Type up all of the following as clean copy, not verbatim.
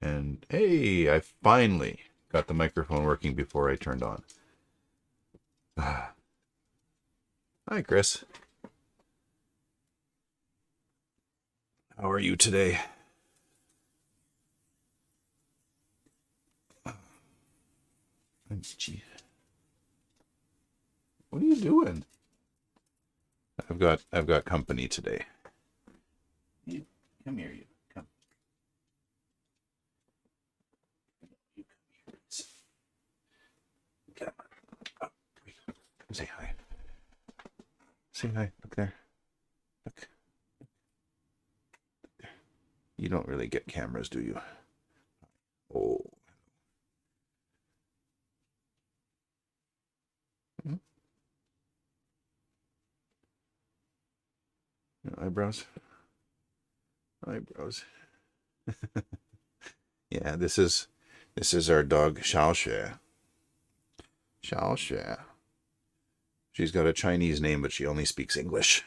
And hey, I finally got the microphone working before I turned on. Hi, Chris. How are you today? Gee, what are you doing? I've got company today. You come here, you come. You come here. Come on. Oh, say hi. Say hi. Look there. Look. There. You don't really get cameras, do you? Oh. Hmm? Eyebrows. Eyebrows. Yeah, this is our dog Xiaoxue. Xiaoxue. She's got a Chinese name, but she only speaks English.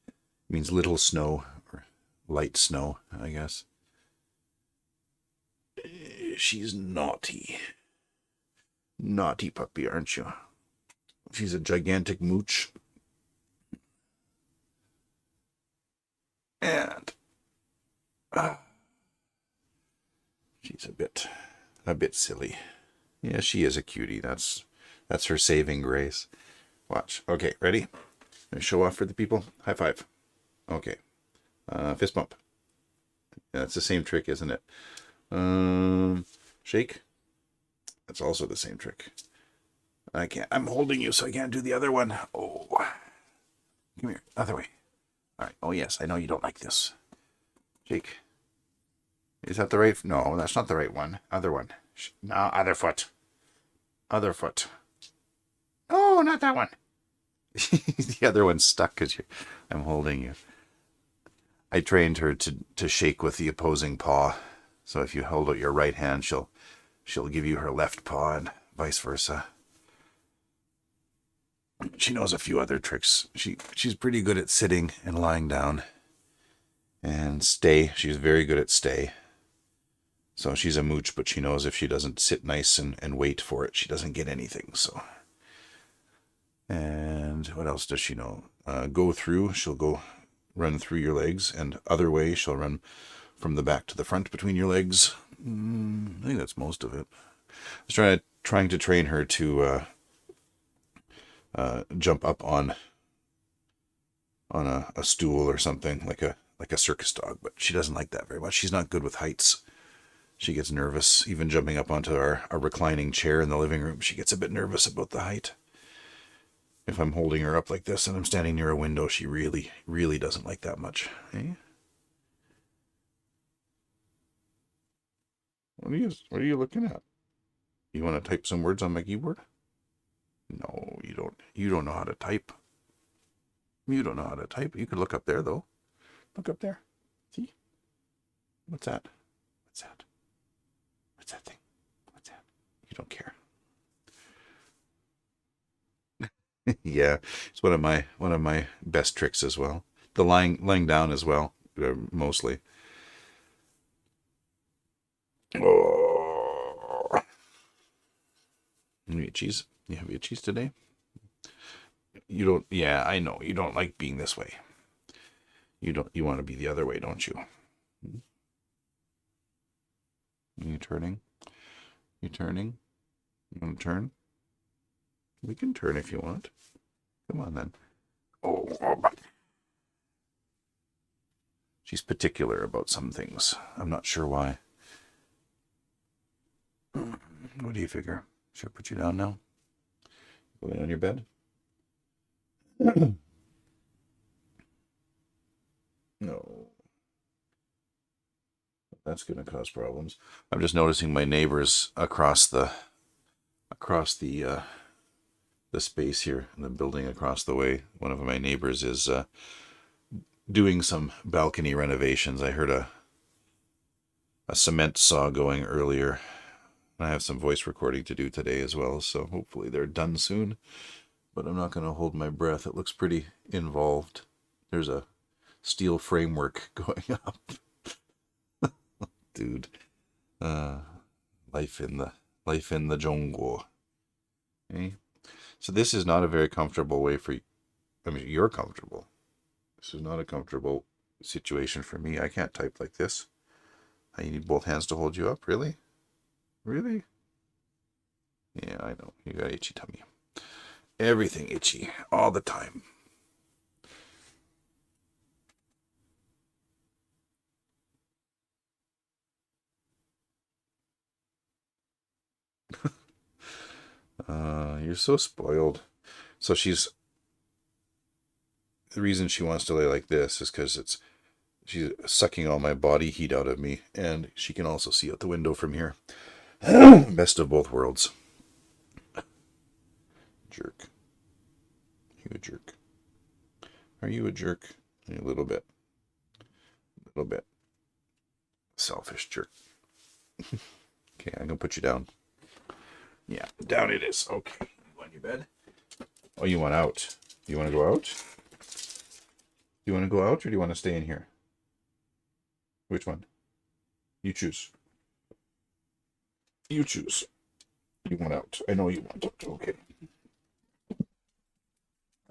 It means little snow or light snow, I guess. She's naughty. Naughty puppy, aren't you? She's a gigantic mooch. And she's a bit silly. Yeah, she is a cutie. That's her saving grace. Watch. Okay, ready? Show off for the people. High five. Okay. Fist bump. Yeah, that's the same trick, isn't it? Shake. That's also the same trick. I can't. I'm holding you, so I can't do the other one. Oh, come here. Other way. All right. Oh yes, I know you don't like this. Shake. Is that the right? No, that's not the right one. Other one. No, other foot. Other foot. Oh, not that one. The other one's stuck because I'm holding you. I trained her to shake with the opposing paw. So if you hold out your right hand, she'll give you her left paw and vice versa. She knows a few other tricks. She's pretty good at sitting and lying down. And stay. She's very good at stay. So she's a mooch, but she knows if she doesn't sit nice and wait for it, she doesn't get anything. So, and what else does she know? Go through. She'll go run through your legs, and other way she'll run from the back to the front between your legs. I think that's most of it. I was trying to train her to jump up on a stool or something like a circus dog, but she doesn't like that very much. She's not good with heights. She gets nervous, even jumping up onto our reclining chair in the living room. She gets a bit nervous about the height. If I'm holding her up like this and I'm standing near a window, she really, really doesn't like that much. Eh? What are you looking at? You want to type some words on my keyboard? No, you don't. You don't know how to type. You don't know how to type. You could look up there, though. Look up there. See? What's that? What's that? What's that thing? What's that? You don't care. Yeah, it's one of my best tricks as well. The lying down as well, mostly. Oh, you eat cheese? You have your cheese today? You don't. Yeah, I know. You don't like being this way. You don't. You want to be the other way, don't you? You turning? You turning? You want to turn? We can turn if you want. Come on then. Oh, she's particular about some things. I'm not sure why. What do you figure? Should I put you down now? Go lay on your bed? No, that's going to cause problems. I'm just noticing my neighbors across the space here in the building across the way. One of my neighbors is doing some balcony renovations. I heard a cement saw going earlier. I have some voice recording to do today as well, so hopefully they're done soon. But I'm not going to hold my breath. It looks pretty involved. There's a steel framework going up. Dude. Uh, life in the jungle. Okay? So this is not a very comfortable way for you. I mean, you're comfortable. This is not a comfortable situation for me. I can't type like this. You need both hands to hold you up? Really? Really? Yeah, I know. You got itchy tummy. Everything itchy. All the time. You're so spoiled. So the reason she wants to lay like this is because she's sucking all my body heat out of me, and she can also see out the window from here. Best of both worlds. Jerk. You a jerk. Are you a jerk? A little bit. A little bit. Selfish jerk. Okay, I'm gonna put you down. Yeah, down it is. Okay. You want your bed? Oh, you want out? You want to go out? You want to go out or do you want to stay in here? Which one? You choose. You choose. You want out. I know you want out. Okay.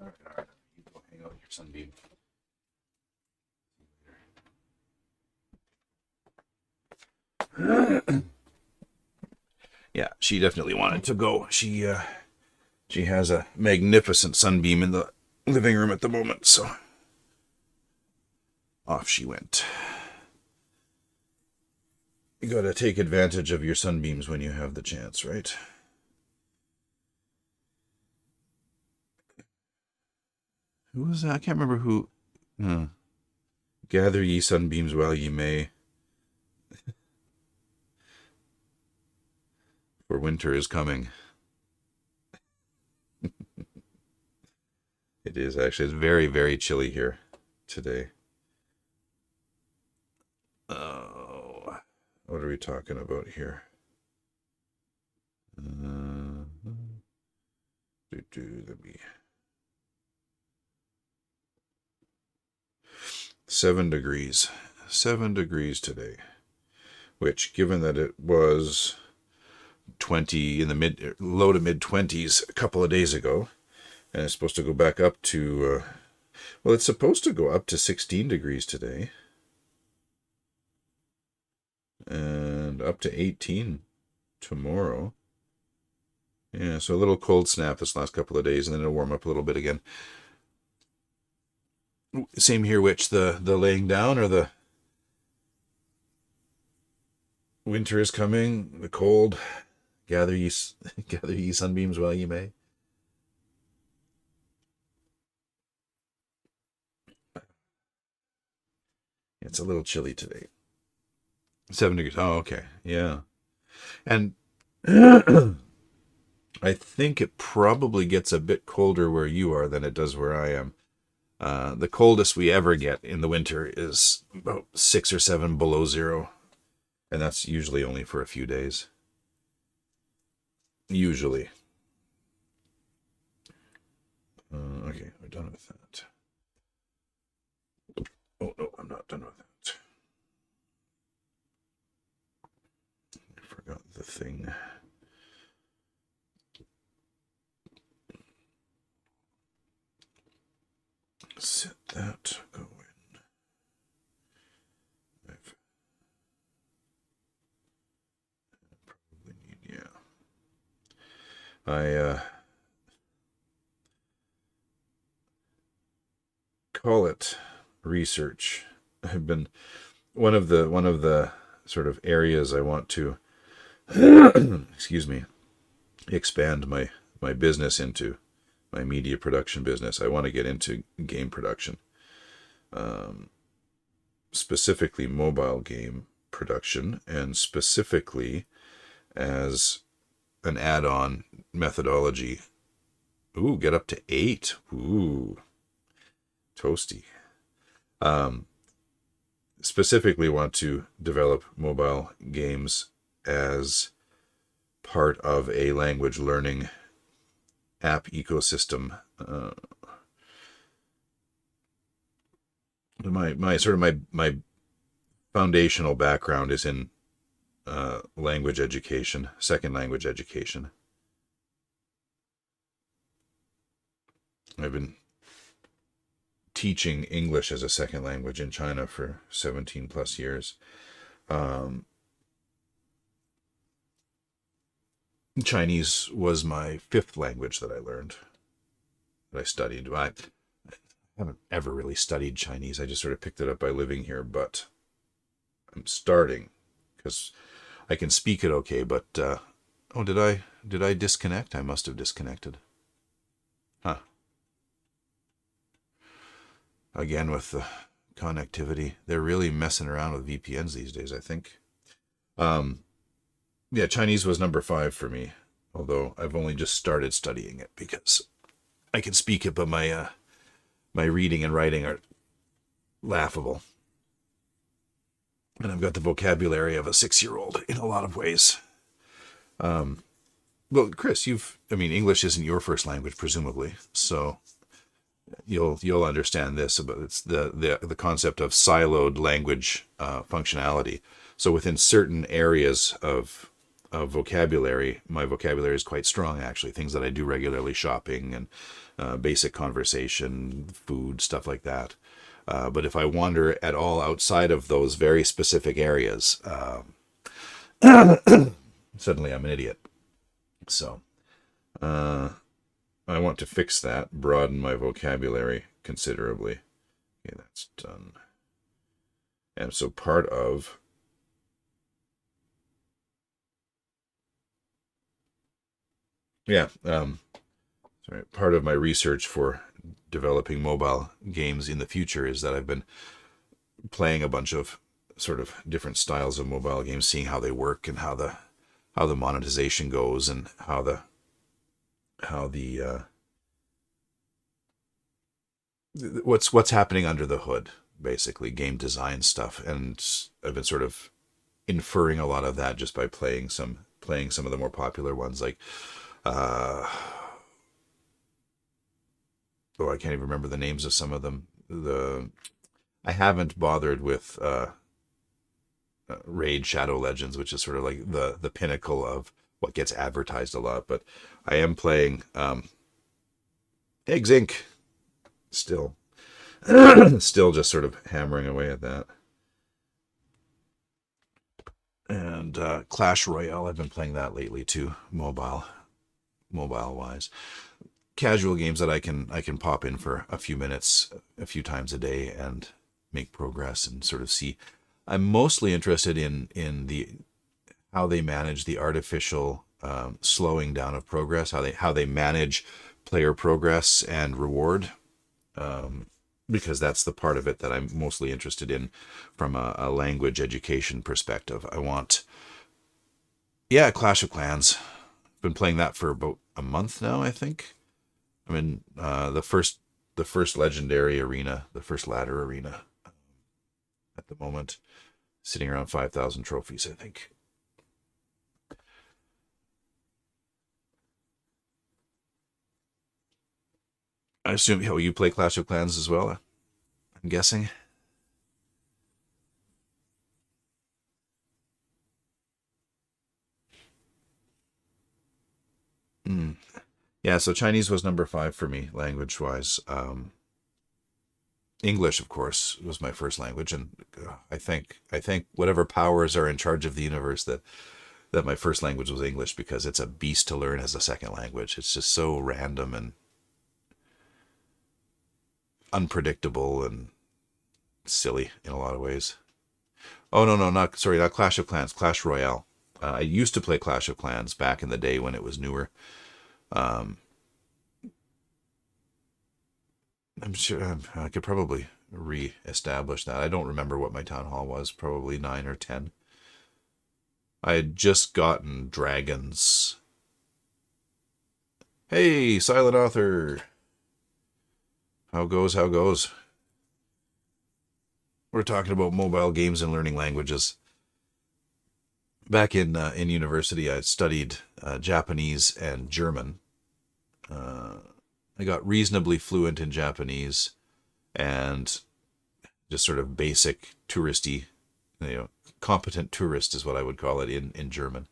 All right. You go hang out with your sunbeam. Yeah, she definitely wanted to go. She has a magnificent sunbeam in the living room at the moment, so off she went. You gotta take advantage of your sunbeams when you have the chance, right? Who was that? I can't remember who. Gather ye sunbeams while ye may, for winter is coming. It is actually. It's very, very chilly here today. Oh, what are we talking about here? Let me. 7 degrees. 7 degrees today. Which, given that it was 20 in the low to mid 20s a couple of days ago, and it's supposed to go back up to, well, it's supposed to go up to 16 degrees today, and up to 18 tomorrow. Yeah, so a little cold snap this last couple of days, and then it'll warm up a little bit again. Same here, which the laying down or the winter is coming, the cold. Gather ye sunbeams while ye may. It's a little chilly today. 7 degrees. Oh, okay. Yeah. And I think it probably gets a bit colder where you are than it does where I am. The coldest we ever get in the winter is about 6 or 7 below zero. And that's usually only for a few days. Usually. Okay, we're done with that. Oh, no, I'm not done with that. I forgot the thing. Set that going. I probably need, yeah. I call it research. I've been one of the sort of areas I want to excuse me, expand my business into, my media production business. I want to get into game production, specifically mobile game production, and specifically as an add-on methodology. Ooh, get up to 8. Ooh, toasty. Specifically want to develop mobile games as part of a language learning app ecosystem. My foundational background is in language education, second language education. I've been teaching English as a second language in China for 17 plus years. Um, Chinese was my fifth language that I learned, that I studied. I haven't ever really studied Chinese. I just sort of picked it up by living here, but I'm starting because I can speak it okay. But oh, did I disconnect? I must have disconnected. Huh. Again with the connectivity, they're really messing around with VPNs these days, I think. Um, yeah, Chinese was number 5 for me, although I've only just started studying it because I can speak it, but my reading and writing are laughable. And I've got the vocabulary of a 6-year-old in a lot of ways. Well, Chris, English isn't your first language, presumably, so you'll understand this. But it's the concept of siloed language functionality. So within certain areas of vocabulary, my vocabulary is quite strong, actually. Things that I do regularly, shopping and basic conversation, food, stuff like that. But if I wander at all outside of those very specific areas, suddenly I'm an idiot. So I want to fix that, broaden my vocabulary considerably. Okay, that's done. And so part of part of my research for developing mobile games in the future is that I've been playing a bunch of sort of different styles of mobile games, seeing how they work and how the monetization goes and how the what's happening under the hood, basically game design stuff. And I've been sort of inferring a lot of that just by playing some of the more popular ones, like I can't even remember the names of some of them. I haven't bothered with Raid Shadow Legends, which is sort of like the pinnacle of what gets advertised a lot. But I am playing Eggs Inc. still. Still just sort of hammering away at that. And Clash Royale, I've been playing that lately too, mobile wise. Casual games that I can pop in for a few minutes, a few times a day, and make progress and sort of see. I'm mostly interested in the how they manage the artificial slowing down of progress, how they manage player progress and reward, because that's the part of it that I'm mostly interested in from a language education perspective. I want, Clash of Clans. Been playing that for about a month now, I think. I'm in the first legendary arena, the first ladder arena at the moment, sitting around 5,000 trophies, I think. I assume you play Clash of Clans as well. I'm guessing. Mm. Yeah, so Chinese was number 5 for me, language wise. English, of course, was my first language, and I think whatever powers are in charge of the universe, that my first language was English, because it's a beast to learn as a second language. It's just so random and unpredictable and silly in a lot of ways. Oh no, not Clash of Clans, Clash Royale. I used to play Clash of Clans back in the day when it was newer. Um, I'm sure I could probably re-establish that. I don't remember what my town hall was. Probably 9 or 10. I had just gotten dragons. Hey, silent author. How goes? How goes? We're talking about mobile games and learning languages. Back in university, I studied Japanese and German. I got reasonably fluent in Japanese and just sort of basic touristy You know, competent tourist is what I would call it in German.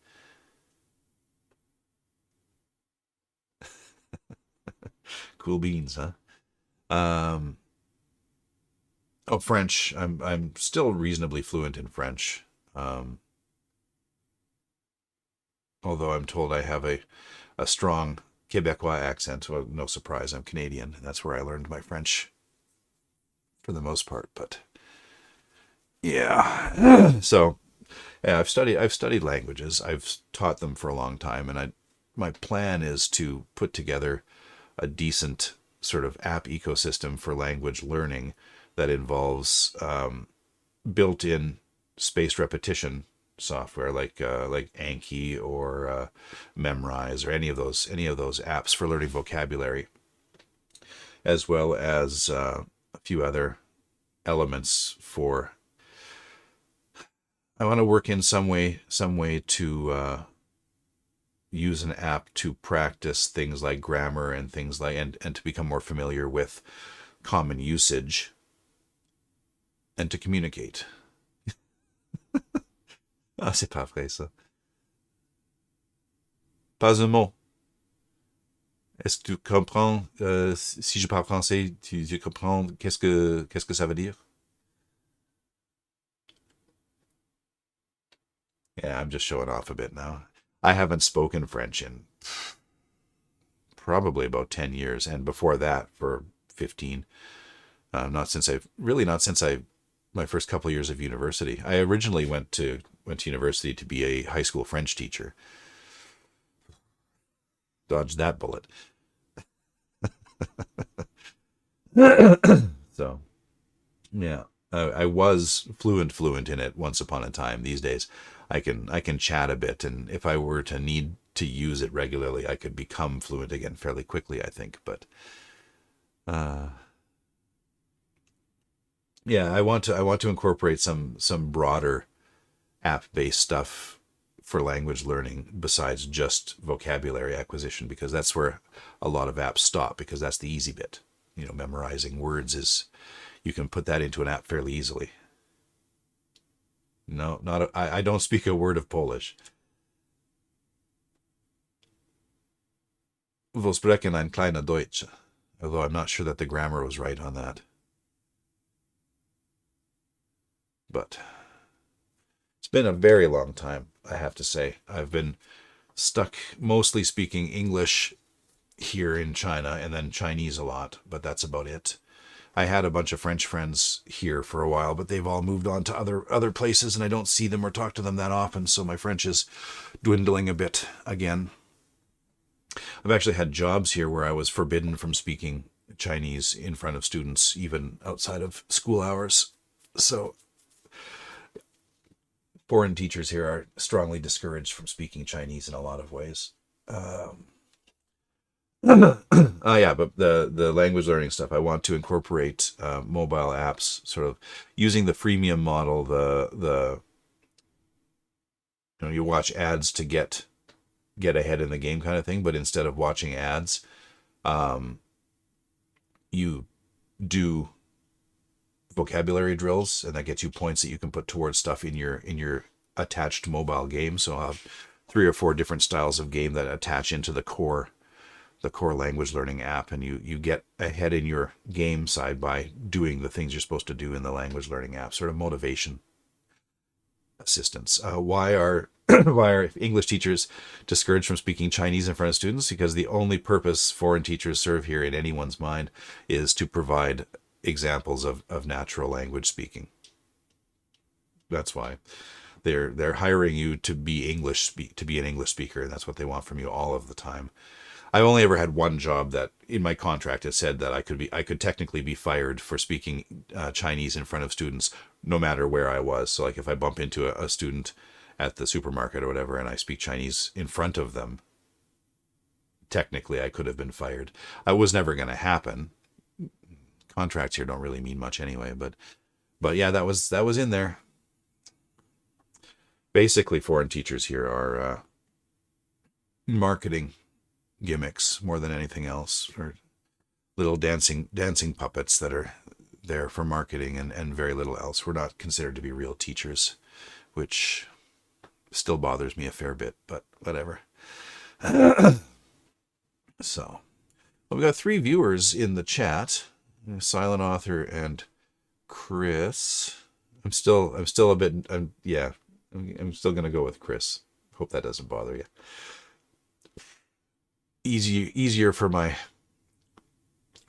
Cool beans, huh? Um, oh, French. I'm still reasonably fluent in French. Um, Although I'm told I have a strong Quebecois accent. Well, no surprise, I'm Canadian, and that's where I learned my French for the most part. But yeah, so yeah, I've studied languages. I've taught them for a long time, and I my plan is to put together a decent sort of app ecosystem for language learning that involves built-in spaced repetition software like Anki or Memrise or any of those apps for learning vocabulary, as well as a few other elements for. I want to work in some way to use an app to practice things like grammar and things like and to become more familiar with common usage and to communicate. Ah, c'est pas vrai ça. Pas un mot. Est-ce que tu comprends si je parle français, tu comprends qu'est-ce que ça veut dire? Yeah, I'm just showing off a bit now. I haven't spoken French in probably about 10 years, and before that for 15. Not since I my first couple of years of university. I originally went to university to be a high school French teacher. Dodged that bullet. So yeah, I was fluent in it once upon a time. These days, I can chat a bit, and if I were to need to use it regularly, I could become fluent again fairly quickly, I think. But uh, yeah, I want to incorporate some broader app-based stuff for language learning besides just vocabulary acquisition, because that's where a lot of apps stop, because that's the easy bit. Memorizing words is, you can put that into an app fairly easily. No, I don't speak a word of Polish. Wir sprechen ein kleiner Deutsch, although I'm not sure that the grammar was right on that. But it's been a very long time, I have to say. I've been stuck mostly speaking English here in China and then Chinese a lot, but that's about it. I had a bunch of French friends here for a while, but they've all moved on to other places, and I don't see them or talk to them that often, so my French is dwindling a bit again. I've actually had jobs here where I was forbidden from speaking Chinese in front of students, even outside of school hours. So foreign teachers here are strongly discouraged from speaking Chinese in a lot of ways. Um, yeah, but the language learning stuff, I want to incorporate mobile apps, sort of using the freemium model. The you watch ads to get ahead in the game kind of thing, but instead of watching ads, um, you do vocabulary drills, and that gets you points that you can put towards stuff in your attached mobile game. So I'll have 3 or 4 different styles of game that attach into the core language learning app, and you get ahead in your game side by doing the things you're supposed to do in the language learning app, sort of motivation assistance. Why are English teachers discouraged from speaking Chinese in front of students? Because the only purpose foreign teachers serve here in anyone's mind is to provide examples of natural language speaking. That's why they're hiring you to be to be an English speaker, and that's what they want from you all of the time. I've only ever had one job that in my contract it said that I could technically be fired for speaking Chinese in front of students no matter where I was. So like if I bump into a student at the supermarket or whatever and I speak Chinese in front of them, technically I could have been fired. It was never going to happen. Contracts here don't really mean much anyway, but yeah, that was in there. Basically, foreign teachers here are marketing gimmicks more than anything else, or little dancing puppets there for marketing and very little else. We're not considered to be real teachers, which still bothers me a fair bit, but whatever. So, well, we've got 3 viewers in the chat: Silent Author and Chris. I'm still a bit. I'm still gonna go with Chris. Hope that doesn't bother you. Easier for my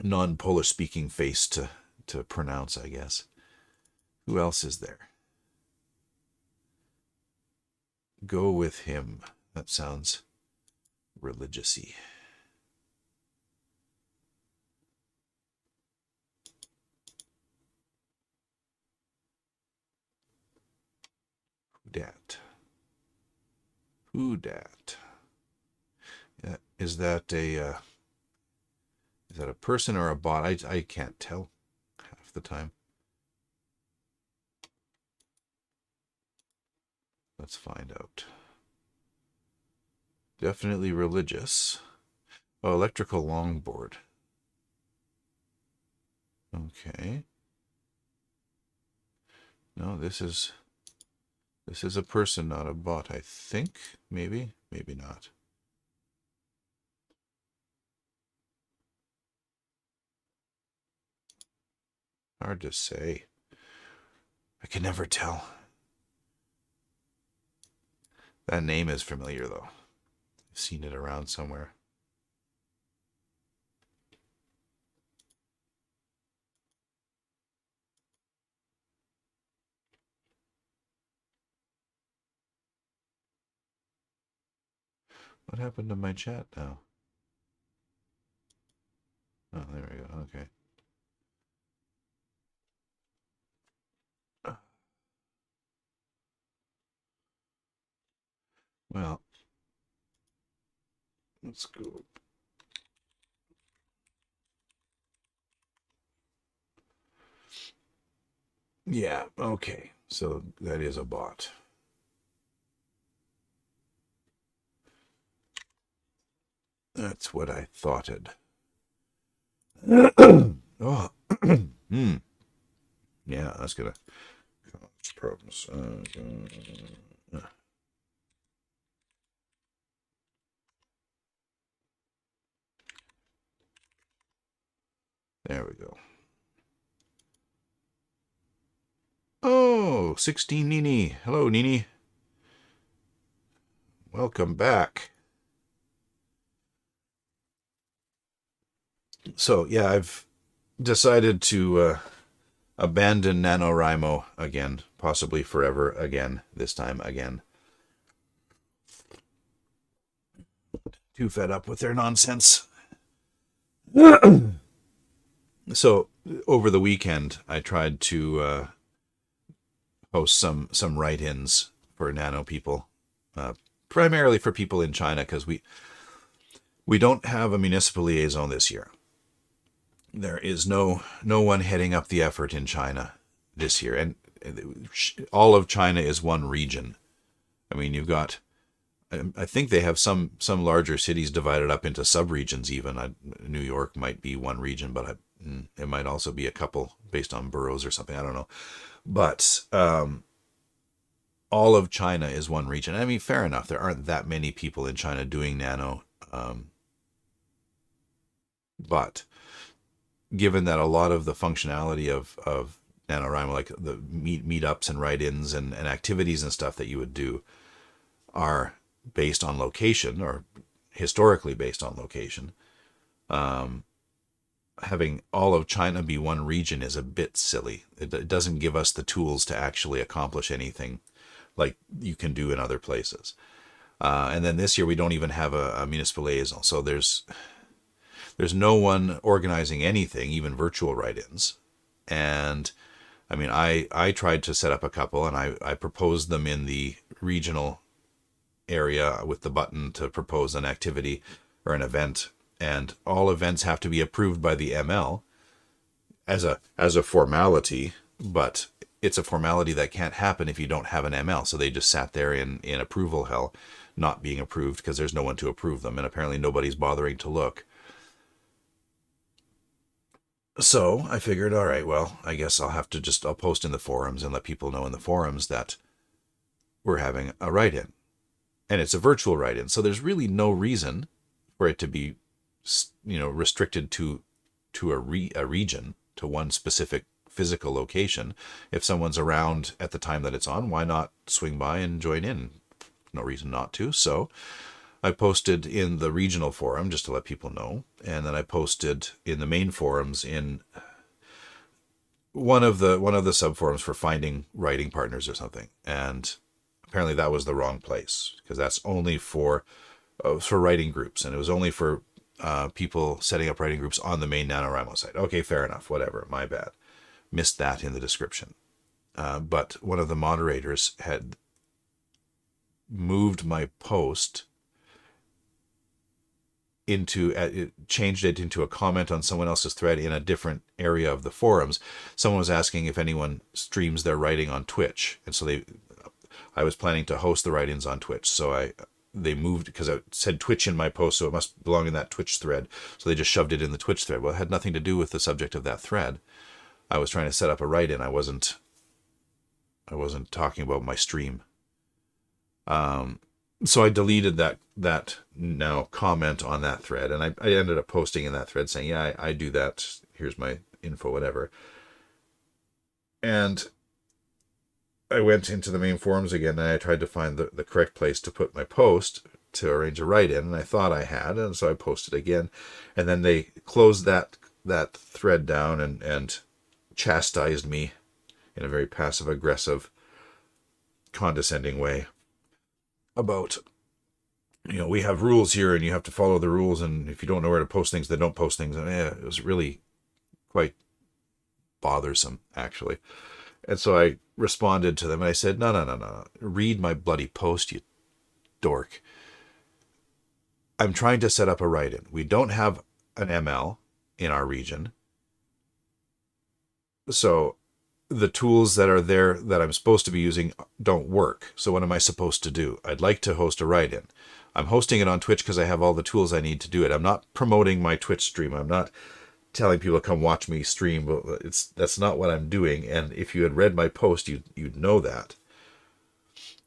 non-Polish speaking face to pronounce, I guess. Who else is there? Go with him. That sounds religious-y. Who dat? Yeah, is that a person or a bot? I can't tell half the time. Let's find out. Definitely religious. Oh, electrical longboard. Okay. No, this is a person, not a bot, I think. Maybe not. Hard to say. I can never tell. That name is familiar, though. I've seen it around somewhere. What happened to my chat now? Oh, there we go. Okay. Well, let's go. Yeah, okay. So that is a bot. That's what I thoughted. Oh, yeah, that's gonna cause problems. There we go. Oh, 16 Nini. Hello, Nini. Welcome back. So, yeah, I've decided to abandon NaNoWriMo again, possibly forever again, this time again. Too fed up with their nonsense. So, over the weekend, I tried to post some write-ins for Nano people, primarily for people in China, because we don't have a municipal liaison this year. There is no one heading up the effort in China this year, and all of China is one region. I mean, you've got, I think they have some larger cities divided up into sub-regions even. New York might be one region, but it might also be a couple based on boroughs or something. I don't know. But all of China is one region. I mean, fair enough. There aren't that many people in China doing nano. But given that a lot of the functionality of NaNoWriMo, like the meetups and write-ins and activities and stuff that you would do, are based on location, or historically based on location, having all of China be one region is a bit silly. It doesn't give us the tools to actually accomplish anything like you can do in other places. And then this year we don't even have a municipal liaison, so there's no one organizing anything, even virtual write-ins. And I mean, I tried to set up a couple, and I proposed them in the regional area with the button to propose an activity or an event, and all events have to be approved by the ML as a formality, but it's a formality that can't happen if you don't have an ML. So they just sat there in approval hell, not being approved because there's no one to approve them, and apparently nobody's bothering to look. So I figured, all right, well, I guess I'll post in the forums and let people know in the forums that we're having a write-in. And it's a virtual write-in. So there's really no reason for it to be, restricted to a region, to one specific physical location. If someone's around at the time that it's on, why not swing by and join in? No reason not to. So I posted in the regional forum just to let people know, and then I posted in the main forums in one of the sub forums for finding writing partners or something. And apparently that was the wrong place, because that's only for writing groups, and it was only for people setting up writing groups on the main NaNoWriMo site. Okay, fair enough, whatever, my bad. Missed that in the description. But one of the moderators had moved my post it changed it into a comment on someone else's thread in a different area of the forums. Someone was asking if anyone streams their writing on Twitch, and so I was planning to host the write-ins on Twitch, so they moved, because I said Twitch in my post, so it must belong in that Twitch thread. So they just shoved it in the Twitch thread. Well, it had nothing to do with the subject of that thread. I was trying to set up a write-in. I wasn't talking about my stream. So I deleted that now comment on that thread, and I ended up posting in that thread saying, yeah, I do that. Here's my info, whatever. And I went into the main forums again, and I tried to find the correct place to put my post to arrange a write-in, and I thought I had, and so I posted again. And then they closed that thread down and chastised me in a very passive-aggressive, condescending way about, we have rules here and you have to follow the rules, and if you don't know where to post things, then don't post things. And it was really quite bothersome, actually. And so I responded to them and I said, no, read my bloody post, you dork. I'm trying to set up a write-in. We don't have an ML in our region, so the tools that are there that I'm supposed to be using don't work. So what am I supposed to do? I'd like to host a write-in. I'm hosting it on Twitch because I have all the tools I need to do it. I'm not promoting my Twitch stream. I'm not telling people to come watch me stream. That's not what I'm doing. And if you had read my post, you'd know that.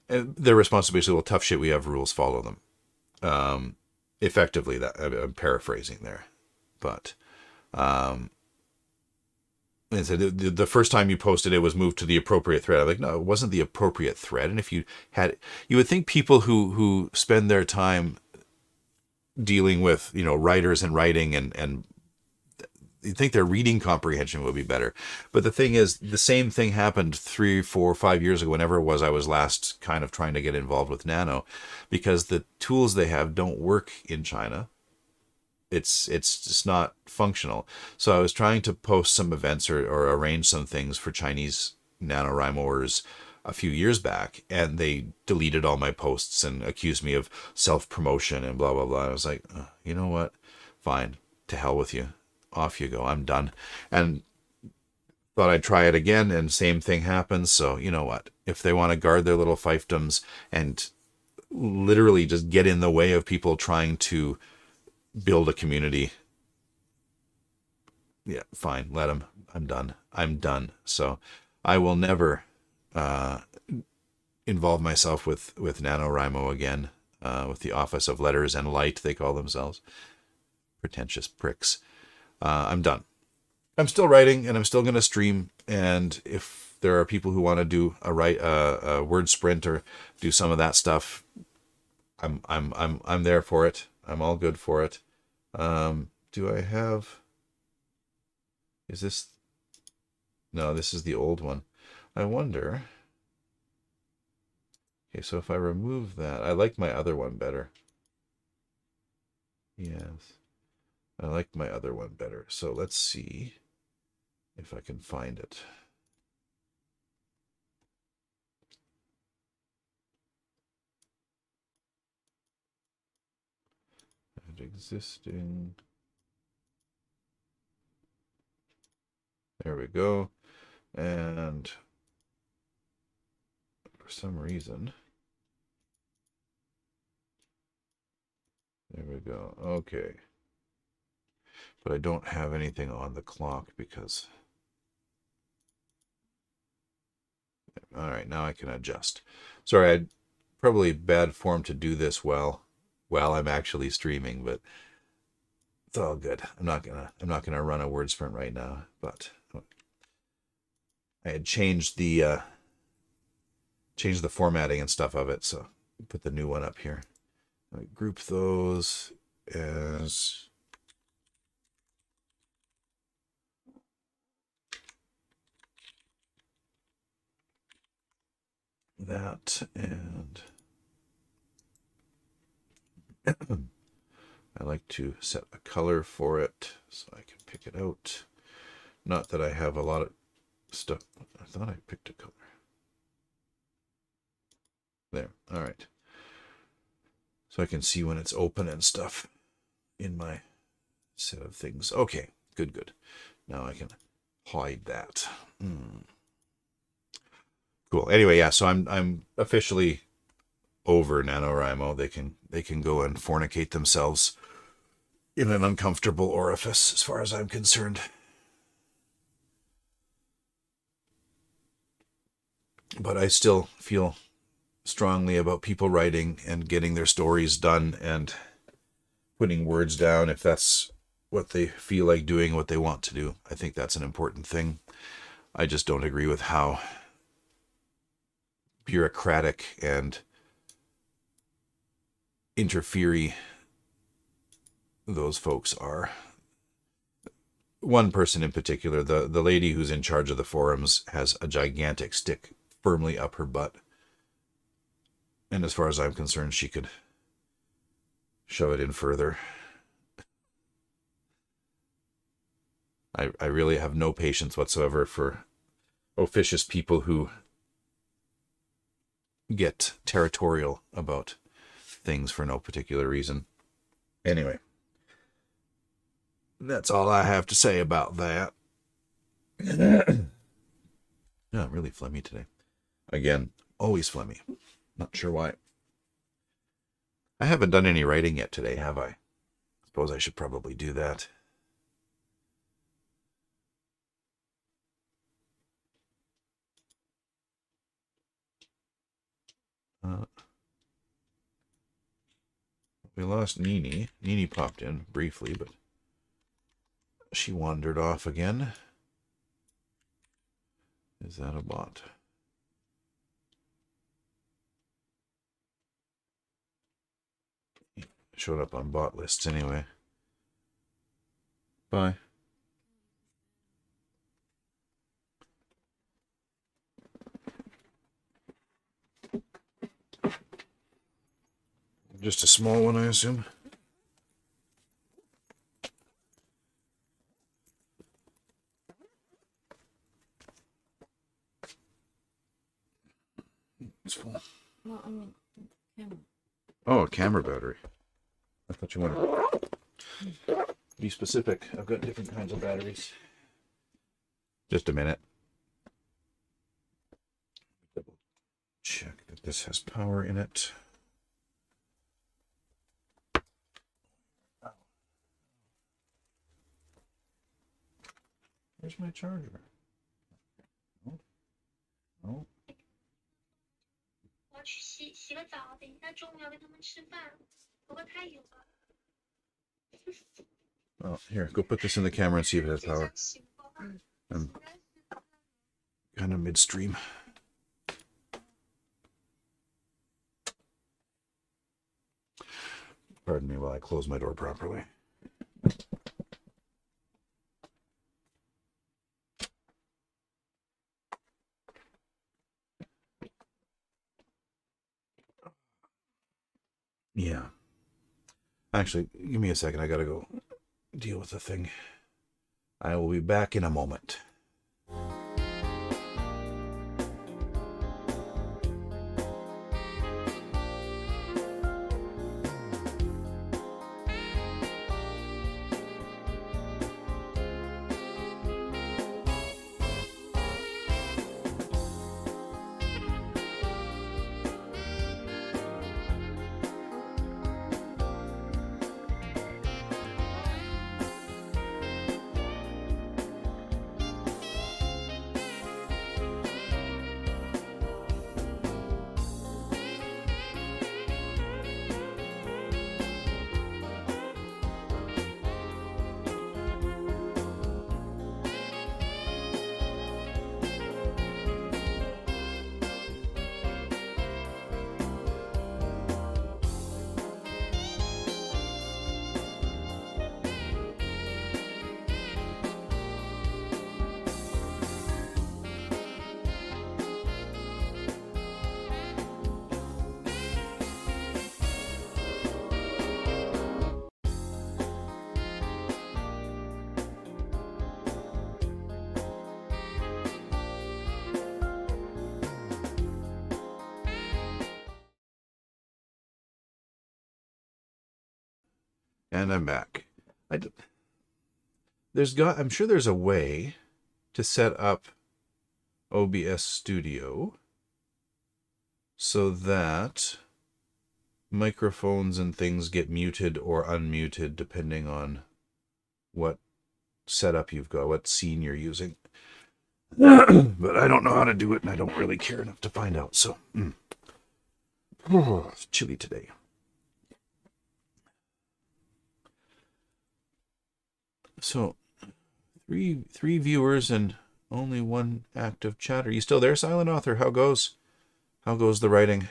And their response is basically, well, tough shit, we have rules, follow them. Effectively, that I'm paraphrasing there. But and so the first time you posted it was moved to the appropriate thread. I'm like, no, it wasn't the appropriate thread. And if you would think people who spend their time dealing with, writers and writing and you'd think their reading comprehension would be better. But the thing is, the same thing happened 3, 4, 5 years ago, whenever it was I was last kind of trying to get involved with Nano, because the tools they have don't work in China. It's just not functional. So I was trying to post some events or arrange some things for Chinese NaNoWriMoers a few years back, and they deleted all my posts and accused me of self-promotion and blah, blah, blah. I was like, you know what? Fine. To hell with you. Off you go. I'm done. And thought I'd try it again, and same thing happens. So you know what? If they want to guard their little fiefdoms and literally just get in the way of people trying to build a community, yeah, fine, let them. I'm done. So I will never involve myself with NaNoWriMo again, with the Office of Letters and Light, they call themselves. Pretentious pricks. I'm done. I'm still writing, and I'm still going to stream, and if there are people who want to do a word sprint or do some of that stuff, I'm there for it. I'm all good for it. Do I have... Is this... No, this is the old one. I wonder... Okay, so if I remove that... I like my other one better. Yes. I like my other one better. So let's see if I can find it. And existing... There we go. And for some reason, there we go. Okay. but I don't have anything on the clock because... All right, now I can adjust. Sorry, I probably bad form to do this while I'm actually streaming, but it's all good. I'm not gonna run a word sprint right now, but I had changed the formatting and stuff of it, so put the new one up here. I group those as that, and I like to set a color for it so I can pick it out. Not that I have a lot of stuff. I thought I picked a color. There. All right. So I can see when it's open and stuff in my set of things. Okay. Good. Now I can hide that. Cool. Anyway, yeah. So I'm officially over NaNoWriMo. They can go and fornicate themselves in an uncomfortable orifice, as far as I'm concerned. But I still feel strongly about people writing and getting their stories done and putting words down if that's what they feel like doing, what they want to do. I think that's an important thing. I just don't agree with how bureaucratic and interfere those folks are. One person in particular, the lady who's in charge of the forums, has a gigantic stick firmly up her butt. And as far as I'm concerned, she could shove it in further. I really have no patience whatsoever for officious people who get territorial about things for no particular reason. Anyway, that's all I have to say about that. Yeah, I'm really phlegmy today. Again, always phlegmy. Not sure why. I haven't done any writing yet today, have I? Suppose I should probably do that. We lost Nini. Nini popped in briefly, but she wandered off again. Is that a bot? Showed up on bot lists anyway. Bye. Just a small one, I assume. It's full. No, I mean, camera. Oh, a camera battery. I thought you wanted to be specific. I've got different kinds of batteries. Just a minute. Double check that this has power in it. Where's my charger? No. 我要去洗个澡，等一下中午要跟他们吃饭，头发太油了。 Oh, here, go put this in the camera and see if it has 这样 power. 行吗？ I'm kind of midstream. Pardon me while I close my door properly. Yeah. Actually, give me a second. I gotta go deal with the thing. I will be back in a moment. And I'm back. I'm sure there's a way to set up OBS Studio so that microphones and things get muted or unmuted depending on what setup you've got, what scene you're using. But I don't know how to do it, and I don't really care enough to find out. So, it's chilly today. So, three viewers and only one active chat. Are you still there, Silent Author? How goes the writing?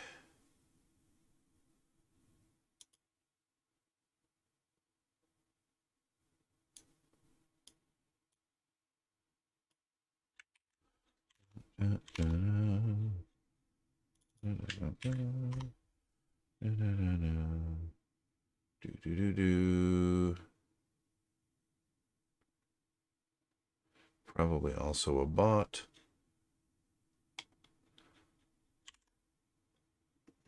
Probably also a bot.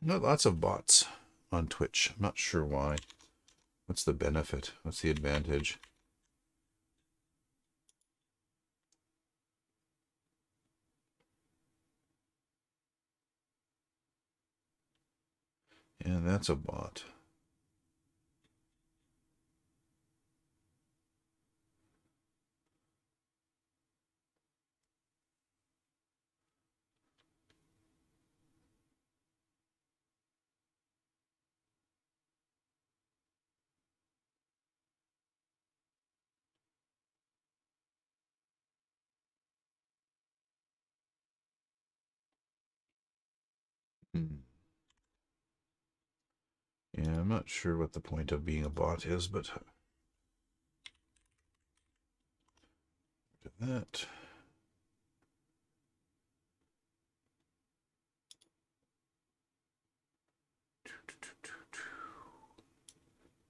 Not lots of bots on Twitch. I'm not sure why. What's the benefit? What's the advantage? And that's a bot. Yeah, I'm not sure what the point of being a bot is, but look at that.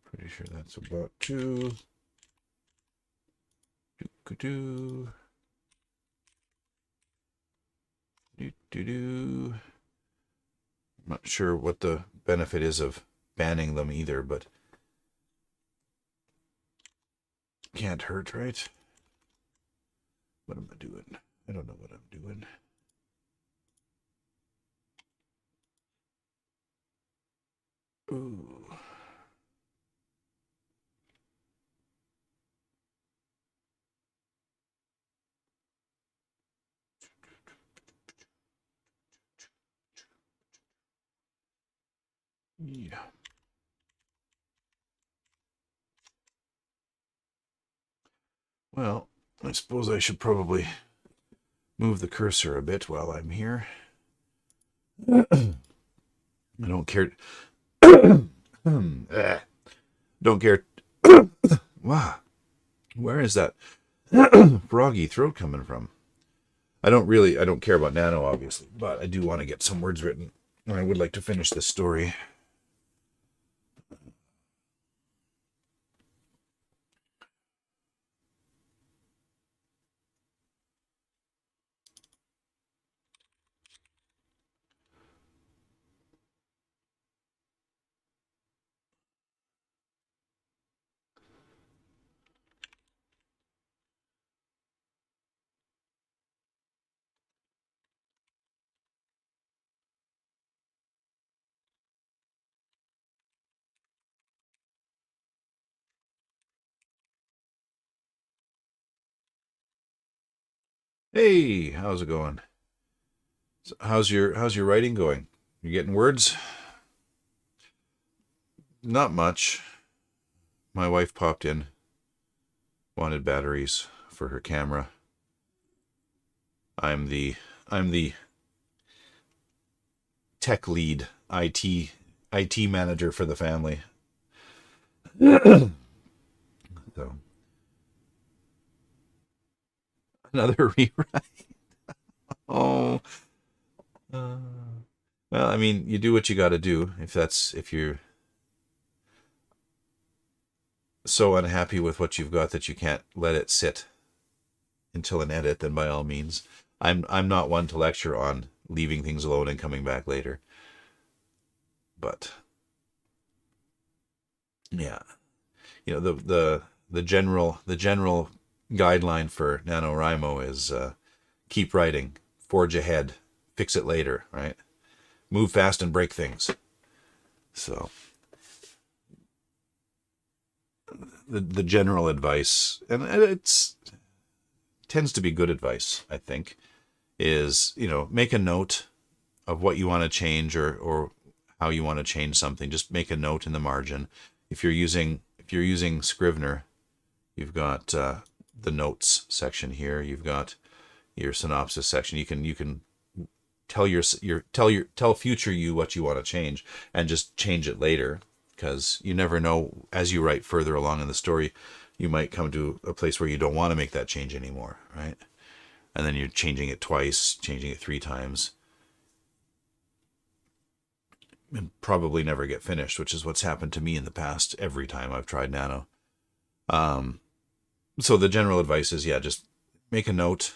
Pretty sure that's a bot too. Do. I'm not sure what the benefit is of banning them either, but can't hurt, right? What am I doing? I don't know what I'm doing. Ooh. Yeah. Well, I suppose I should probably move the cursor a bit while I'm here. I don't care. Don't care. Wow. Where is that froggy throat coming from? I don't care about Nano, obviously, but I do want to get some words written. And I would like to finish this story. Hey, how's it going? So how's your writing going? You getting words? Not much. My wife popped in, wanted batteries for her camera. I'm the tech lead, IT manager for the family. So another rewrite. Oh. Well, I mean, you do what you got to do. If you're so unhappy with what you've got that you can't let it sit until an edit, then by all means. I'm not one to lecture on leaving things alone and coming back later. But yeah, you know, the general guideline for NaNoWriMo is keep writing, forge ahead, fix it later, right? Move fast and break things. So the general advice, and it's tends to be good advice, I think, is, you know, make a note of what you want to change or how you want to change something. Just make a note in the margin. If you're using Scrivener, you've got the notes section here. You've got your synopsis section. You can tell future you what you want to change and just change it later, because you never know, as you write further along in the story, you might come to a place where you don't want to make that change anymore, right? And then you're changing it twice, changing it 3 times, and probably never get finished, which is what's happened to me in the past every time I've tried Nano. So the general advice is, yeah, just make a note.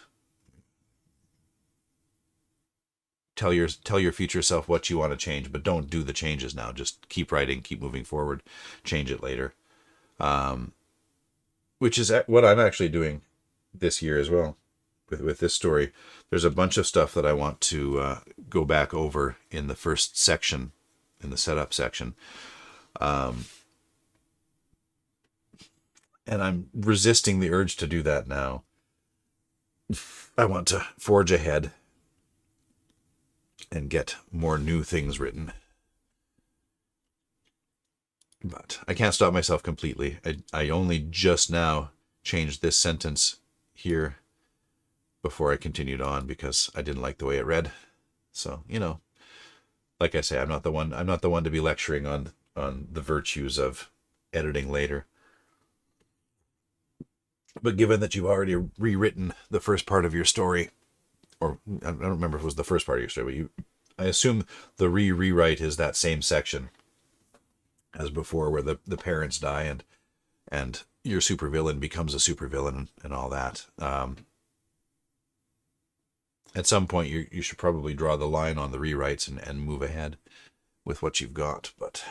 Tell your future self what you want to change, but don't do the changes now. Just keep writing, keep moving forward, change it later. Which is what I'm actually doing this year as well with this story. There's a bunch of stuff that I want to go back over in the first section, in the setup section. And I'm resisting the urge to do that now. I want to forge ahead and get more new things written. But I can't stop myself completely. I only just now changed this sentence here before I continued on because I didn't like the way it read. So, you know, like I say, I'm not the one to be lecturing on the virtues of editing later. But given that you've already rewritten the first part of your story, or I don't remember if it was the first part of your story, but I assume the rewrite is that same section as before, where the parents die and your supervillain becomes a supervillain and all that. At some point, you should probably draw the line on the rewrites and move ahead with what you've got. But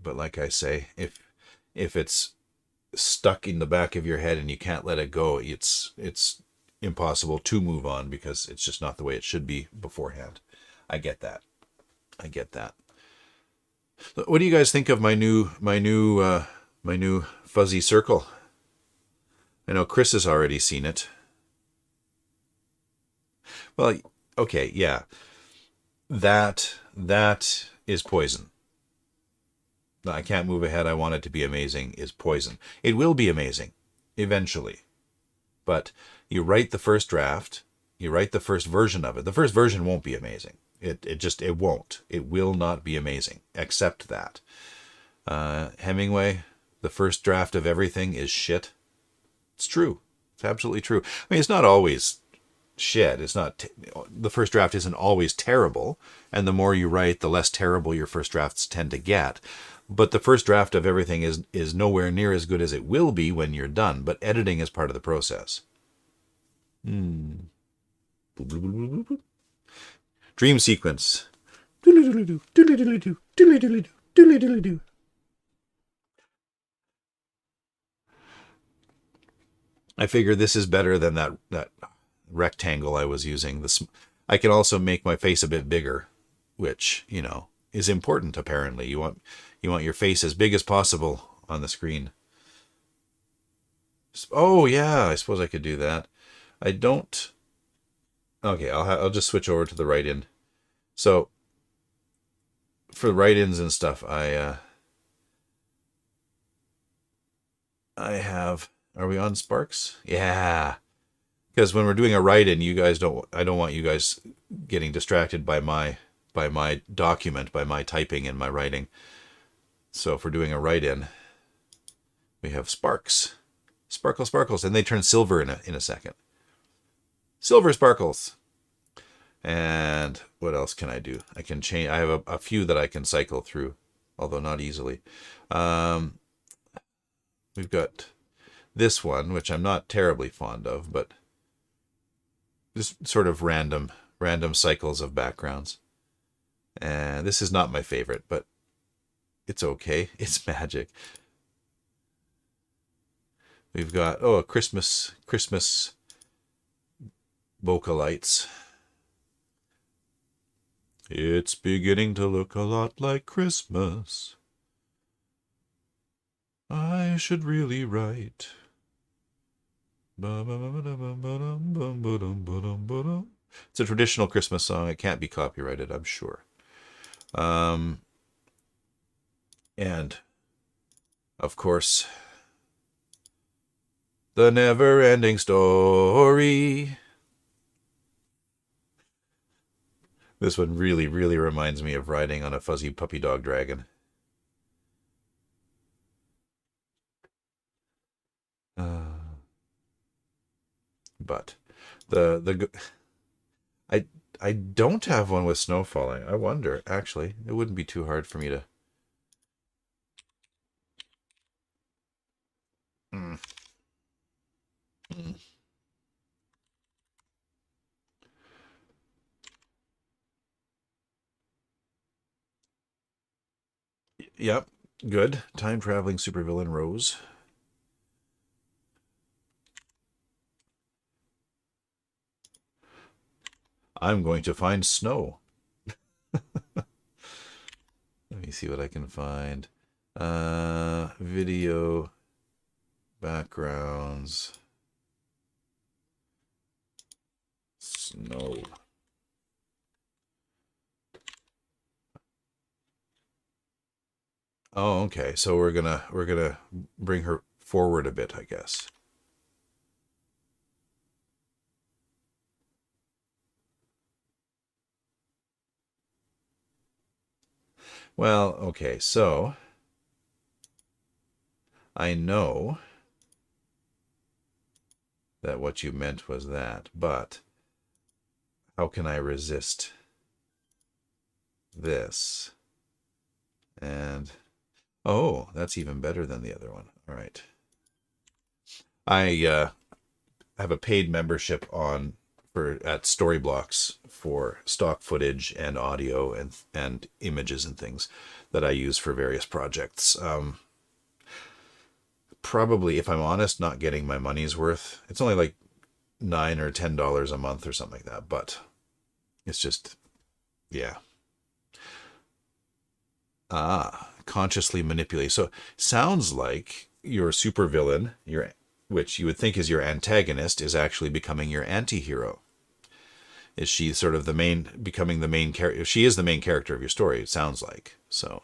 like I say, if it's stuck in the back of your head and you can't let it go, it's impossible to move on because it's just not the way it should be beforehand. I get that. What do you guys think of my new fuzzy circle? I know Chris has already seen it. Well, okay, yeah. That is poison. I can't move ahead. I want it to be amazing is poison. It will be amazing eventually. But you write the first draft, you write the first version of it. The first version won't be amazing. It won't. It will not be amazing. Accept that. Hemingway, the first draft of everything is shit. It's true. It's absolutely true. I mean, it's not always shit. It's not. The first draft isn't always terrible, and the more you write, the less terrible your first drafts tend to get. But the first draft of everything is nowhere near as good as it will be when you're done. But editing is part of the process. Dream sequence. I figure this is better than that rectangle I was using. I can also make my face a bit bigger, which, you know, is important apparently. You want your face as big as possible on the screen. Oh yeah, I suppose I could do that. I don't. Okay, I'll just switch over to the write-in. So for write-ins and stuff, I have. Are we on Sparks? Yeah. Because when we're doing a write-in, I don't want you guys getting distracted by my document, by my typing and my writing. So if we're doing a write-in, we have Sparks. Sparkle sparkles, and they turn silver in a second. Silver sparkles. And what else can I do? I can change. I have a few that I can cycle through, although not easily. We've got this one, which I'm not terribly fond of, but just sort of random cycles of backgrounds. And this is not my favorite, but it's okay. It's magic. We've got, oh, a Christmas Boca lights. It's beginning to look a lot like Christmas. I should really write. It's a traditional Christmas song. It can't be copyrighted, I'm sure. And, of course, the never-ending story. This one really, really reminds me of riding on a fuzzy puppy dog dragon. But I don't have one with snow falling. I wonder, actually. It wouldn't be too hard for me to... Yep, good. Time-traveling supervillain Rose. I'm going to find snow. Let me see what I can find. Video backgrounds. Snow. Oh, okay. So we're gonna bring her forward a bit, I guess. Well, okay, so I know that what you meant was that, but how can I resist this? And, oh, that's even better than the other one. All right. I have a paid membership at Storyblocks for stock footage and audio and images and things that I use for various projects. Probably, if I'm honest, not getting my money's worth. It's only like $9 or $10 a month or something like that, but it's just, yeah. Consciously manipulate. So sounds like your supervillain, which you would think is your antagonist, is actually becoming your anti-hero. Is she sort of becoming the main character? She is the main character of your story, it sounds like. So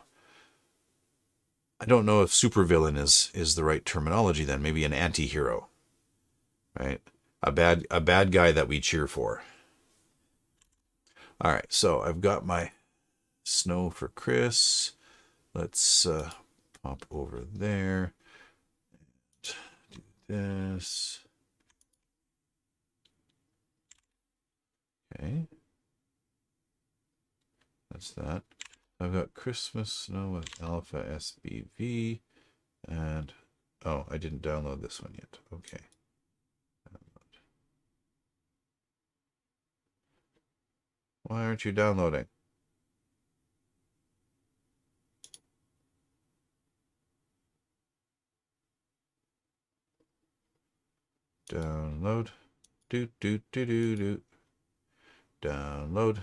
I don't know if supervillain is the right terminology then. Maybe an anti-hero, right? A bad guy that we cheer for. All right, so I've got my snow for Chris. Let's pop over there. Do this. Okay. That's that. I've got Christmas Snow with Alpha SBV. And, oh, I didn't download this one yet. Okay. Why aren't you downloading? Download. Do. Download.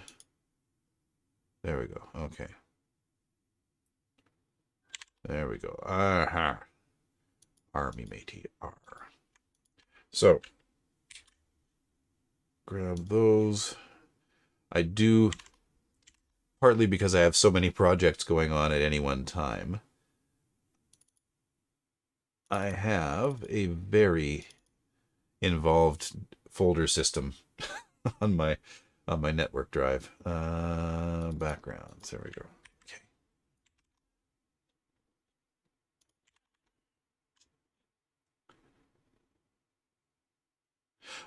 There we go. Okay. There we go. Aha. Army matey. R. So, grab those. I do, partly because I have so many projects going on at any one time, I have a very involved folder system on my network drive. Backgrounds. There we go. Okay.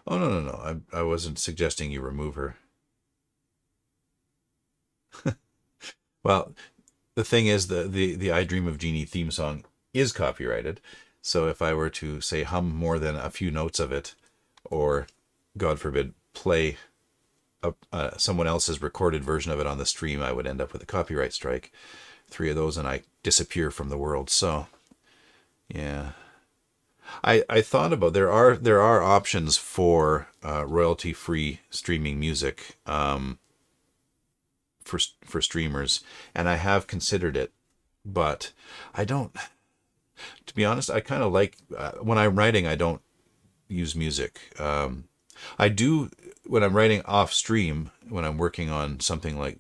Oh no. I wasn't suggesting you remove her. Well, the thing is, the I Dream of Jeannie theme song is copyrighted. So if I were to say hum more than a few notes of it, or God forbid, play someone else's recorded version of it on the stream, I would end up with a copyright strike. 3 of those and I disappear from the world. So yeah, I thought about, there are options for royalty free streaming music for streamers, and I have considered it, but I don't. To be honest, I kind of like when I'm writing, I don't use music. I do when I'm writing off stream, when I'm working on something like,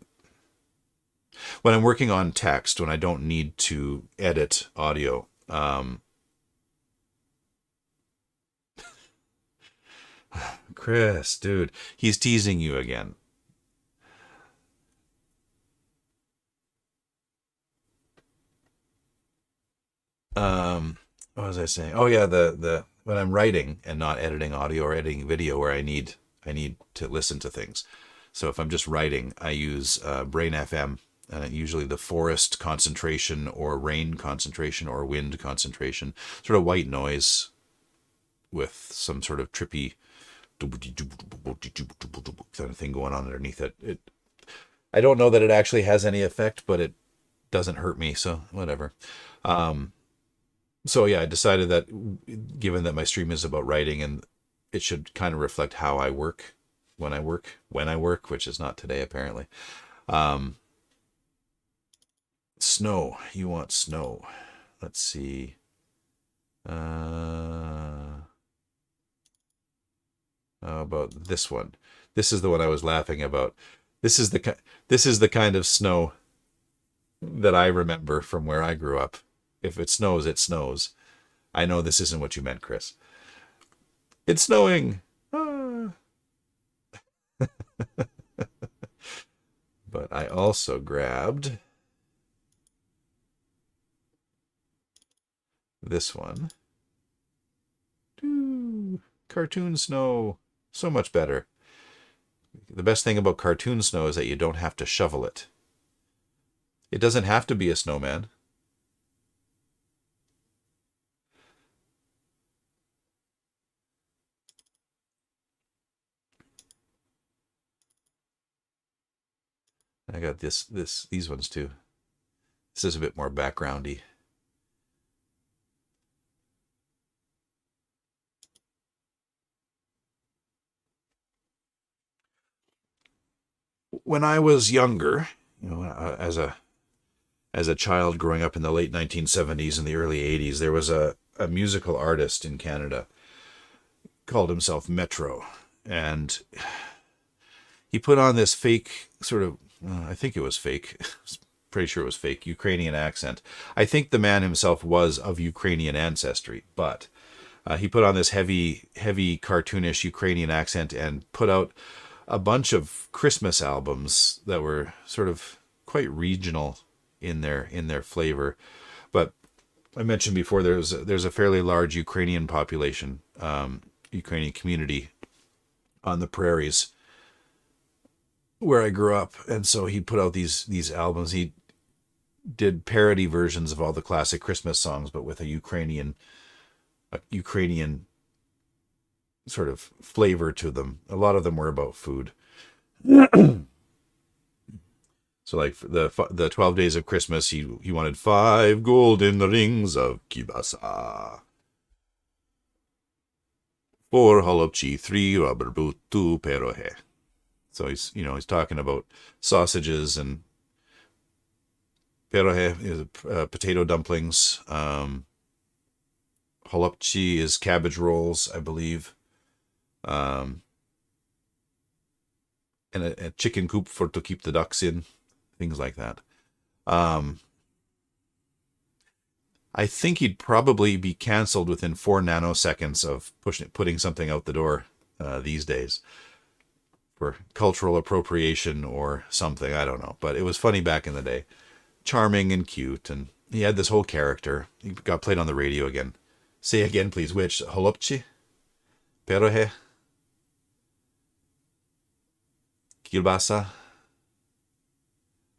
when I'm working on text, when I don't need to edit audio. Chris, dude, he's teasing you again. What was I saying? Oh yeah, the when I'm writing and not editing audio or editing video, where I need to listen to things. So if I'm just writing, I use Brain FM, usually the forest concentration or rain concentration or wind concentration, sort of white noise with some sort of trippy kind of thing going on underneath it. I don't know that it actually has any effect, but it doesn't hurt me, so whatever. So yeah, I decided that given that my stream is about writing, and it should kind of reflect how I work when I work, which is not today apparently. Snow. You want snow? Let's see. How about this one? This is the one I was laughing about. This is the kind of snow that I remember from where I grew up. If it snows, it snows. I know this isn't what you meant, Chris. It's snowing. Ah. But I also grabbed this one. Cartoon snow. So much better. The best thing about cartoon snow is that you don't have to shovel it. It doesn't have to be a snowman. I got these ones too. This is a bit more backgroundy. When I was younger, as a child growing up in the late 1970s and the early 80s, there was a musical artist in Canada, called himself Metro, and he put on this fake sort of, I think it was fake, pretty sure it was fake, Ukrainian accent. I think the man himself was of Ukrainian ancestry, but he put on this heavy cartoonish Ukrainian accent and put out a bunch of Christmas albums that were sort of quite regional in their flavor. But I mentioned before, there's a fairly large Ukrainian population, Ukrainian community on the prairies where I grew up, and so he put out these albums. He did parody versions of all the classic Christmas songs, but with a Ukrainian sort of flavor to them. A lot of them were about food. So like the 12 days of Christmas, he wanted 5 golden rings of kibasa, 4 holopchi, 3 rubber boot, 2 perohe. So he's talking about sausages, and perohe is potato dumplings. Holopchi is cabbage rolls, I believe. And a chicken coop to keep the ducks in, things like that. I think he'd probably be canceled within 4 nanoseconds of putting something out the door these days for cultural appropriation or something. I don't know, but it was funny back in the day. Charming and cute, and he had this whole character. He got played on the radio again. Say again, please. Which? Holopchi? Perohe? Kielbasa?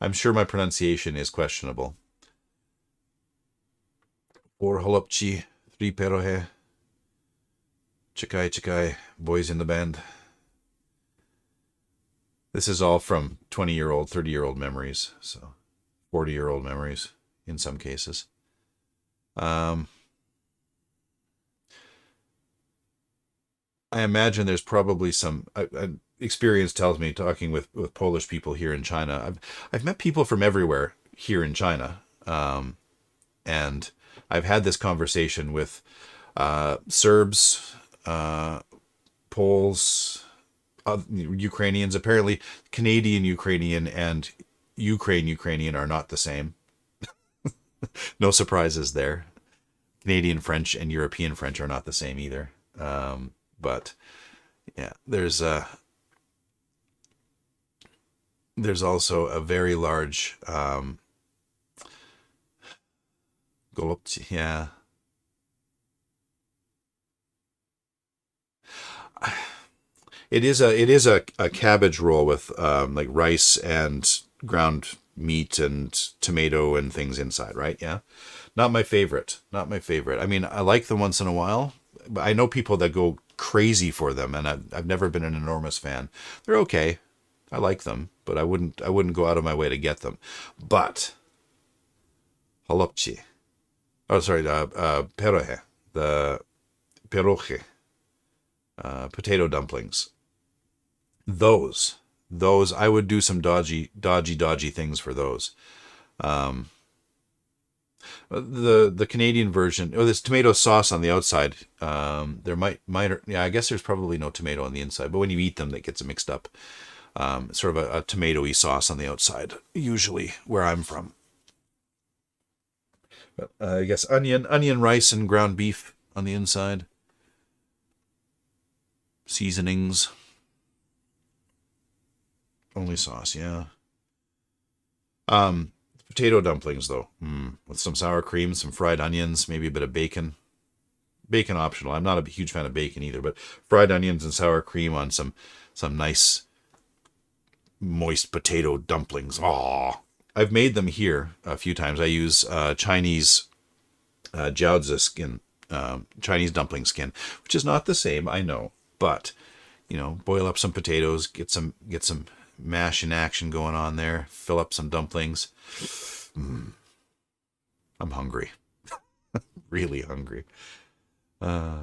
I'm sure my pronunciation is questionable. 4 holopchi, 3 perohe. Chikai, boys in the band. This is all from 20-year-old, 30-year-old memories, so 40-year-old memories in some cases. I imagine there's probably some experience tells me talking with Polish people here in China. I've met people from everywhere here in China, and I've had this conversation with Serbs, Poles, Ukrainians. Apparently, Canadian Ukrainian and Ukrainian are not the same. No surprises there. Canadian French and European French are not the same either. But yeah, there's also a very large golubci. Yeah, it is a cabbage roll with like rice and ground meat and tomato and things inside, right? Yeah. Not my favorite. Not my favorite. I mean, I like them once in a while, but I know people that go crazy for them, and I've never been an enormous fan. They're okay. I like them, but I wouldn't go out of my way to get them. But holopchi. Oh, sorry, perohe, the peroche, potato dumplings. Those I would do some dodgy things for those. The Canadian version, there's tomato sauce on the outside. There might yeah, I guess there's probably no tomato on the inside, but when you eat them, that gets mixed up. Sort of a tomatoey sauce on the outside, usually where I'm from. But I guess onion, rice, and ground beef on the inside. Seasonings. Only sauce, yeah. Potato dumplings, though, with some sour cream, some fried onions, maybe a bit of bacon. Bacon optional. I'm not a huge fan of bacon either, but fried onions and sour cream on some nice moist potato dumplings. Aw, I've made them here a few times. I use Chinese jiaozi skin, Chinese dumpling skin, which is not the same, I know, but boil up some potatoes, get some mash in action going on there, fill up some dumplings. I'm hungry. Really hungry. Yeah.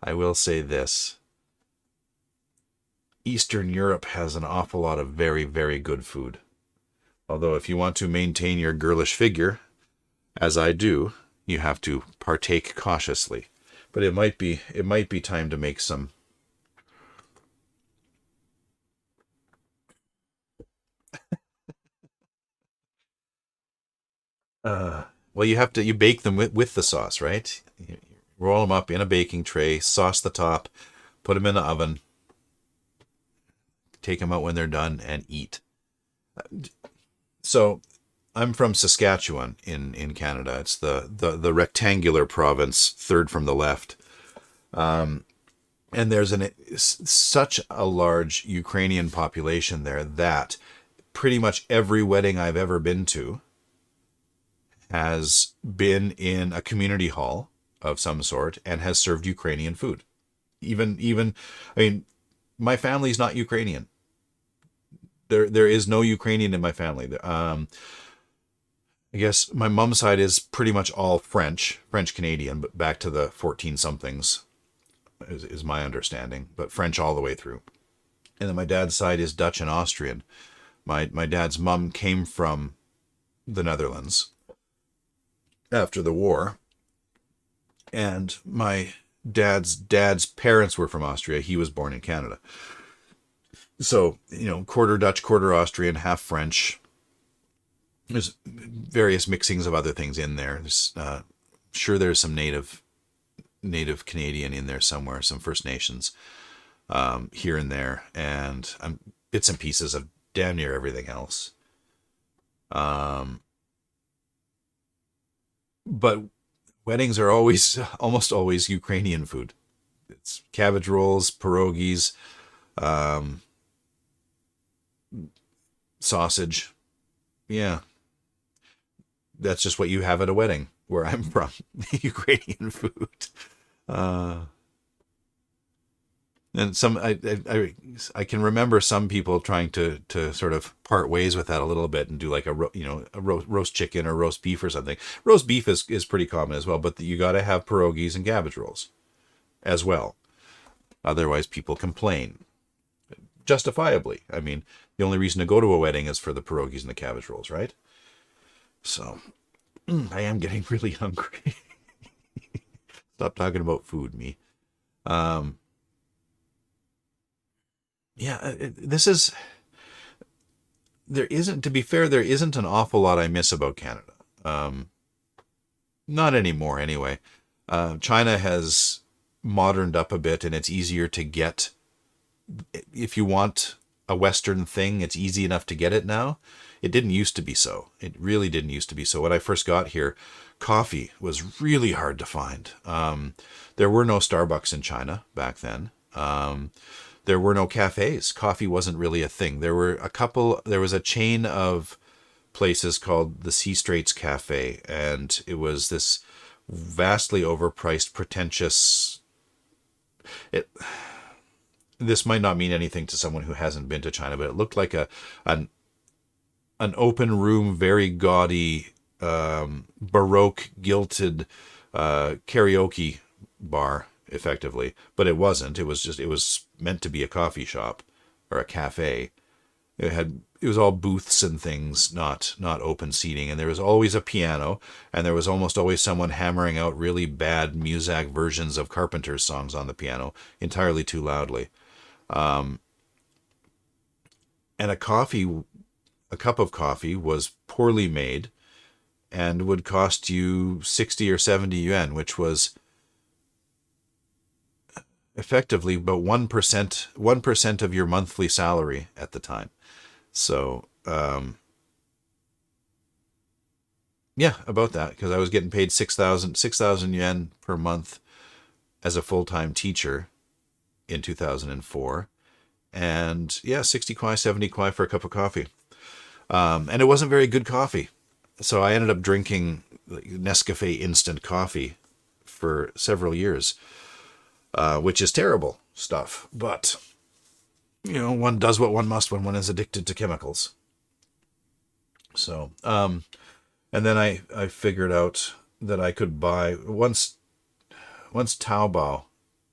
I will say this. Eastern Europe has an awful lot of very, very good food. Although if you want to maintain your girlish figure, as I do, you have to partake cautiously. But it might be time to make some well, you bake them with the sauce, right? You roll them up in a baking tray, sauce the top, put them in the oven, take them out when they're done, and eat. So, I'm from Saskatchewan in Canada. It's the rectangular province, third from the left. And there's such a large Ukrainian population there that pretty much every wedding I've ever been to has been in a community hall of some sort and has served Ukrainian food. Even I mean, my family's not Ukrainian. There is no Ukrainian in my family. I guess my mom's side is pretty much all French Canadian, but back to the 14 somethings is my understanding, but French all the way through. And then my dad's side is Dutch and Austrian. My dad's mom came from the Netherlands after the war, and my dad's parents were from Austria. He was born in Canada. So, quarter Dutch, quarter Austrian, half French. There's various mixings of other things in there. There's sure there's some native Canadian in there somewhere, some First Nations here and there, and bits and pieces of damn near everything else. But weddings are almost always Ukrainian food. It's cabbage rolls, pierogies, sausage. Yeah. That's just what you have at a wedding where I'm from. Ukrainian food. And I can remember some people trying to sort of part ways with that a little bit and do like a roast chicken or roast beef or something. Roast beef is pretty common as well, but you got to have pierogies and cabbage rolls as well. Otherwise, people complain, justifiably. I mean, the only reason to go to a wedding is for the pierogies and the cabbage rolls, right? So, I am getting really hungry. Stop talking about food, me. Yeah, there isn't, to be fair, there isn't an awful lot I miss about Canada. Not anymore, anyway. China has moderned up a bit, and it's easier to get. If you want a Western thing, it's easy enough to get it now. It didn't used to be so. It really didn't used to be so. When I first got here, coffee was really hard to find. There were no Starbucks in China back then. There were no cafes. Coffee wasn't really a thing. There was a chain of places called the Sea Straits Cafe, and it was this vastly overpriced, pretentious. This might not mean anything to someone who hasn't been to China, but it looked like an open room, very gaudy, Baroque gilded karaoke bar, effectively. But it wasn't. It was meant to be a coffee shop or a cafe. It was all booths and things, not open seating, and there was always a piano, and there was almost always someone hammering out really bad Muzak versions of Carpenter's songs on the piano, entirely too loudly. And a cup of coffee was poorly made and would cost you 60 or 70 yuan, which was effectively about 1% of your monthly salary at the time. So, yeah, about that, because I was getting paid 6,000 yuan per month as a full-time teacher in 2004. And yeah, 60 kwai, 70 kwai for a cup of coffee. And it wasn't very good coffee. So I ended up drinking Nescafe instant coffee for several years, which is terrible stuff. But, one does what one must when one is addicted to chemicals. So, and then I figured out that I could buy, once Taobao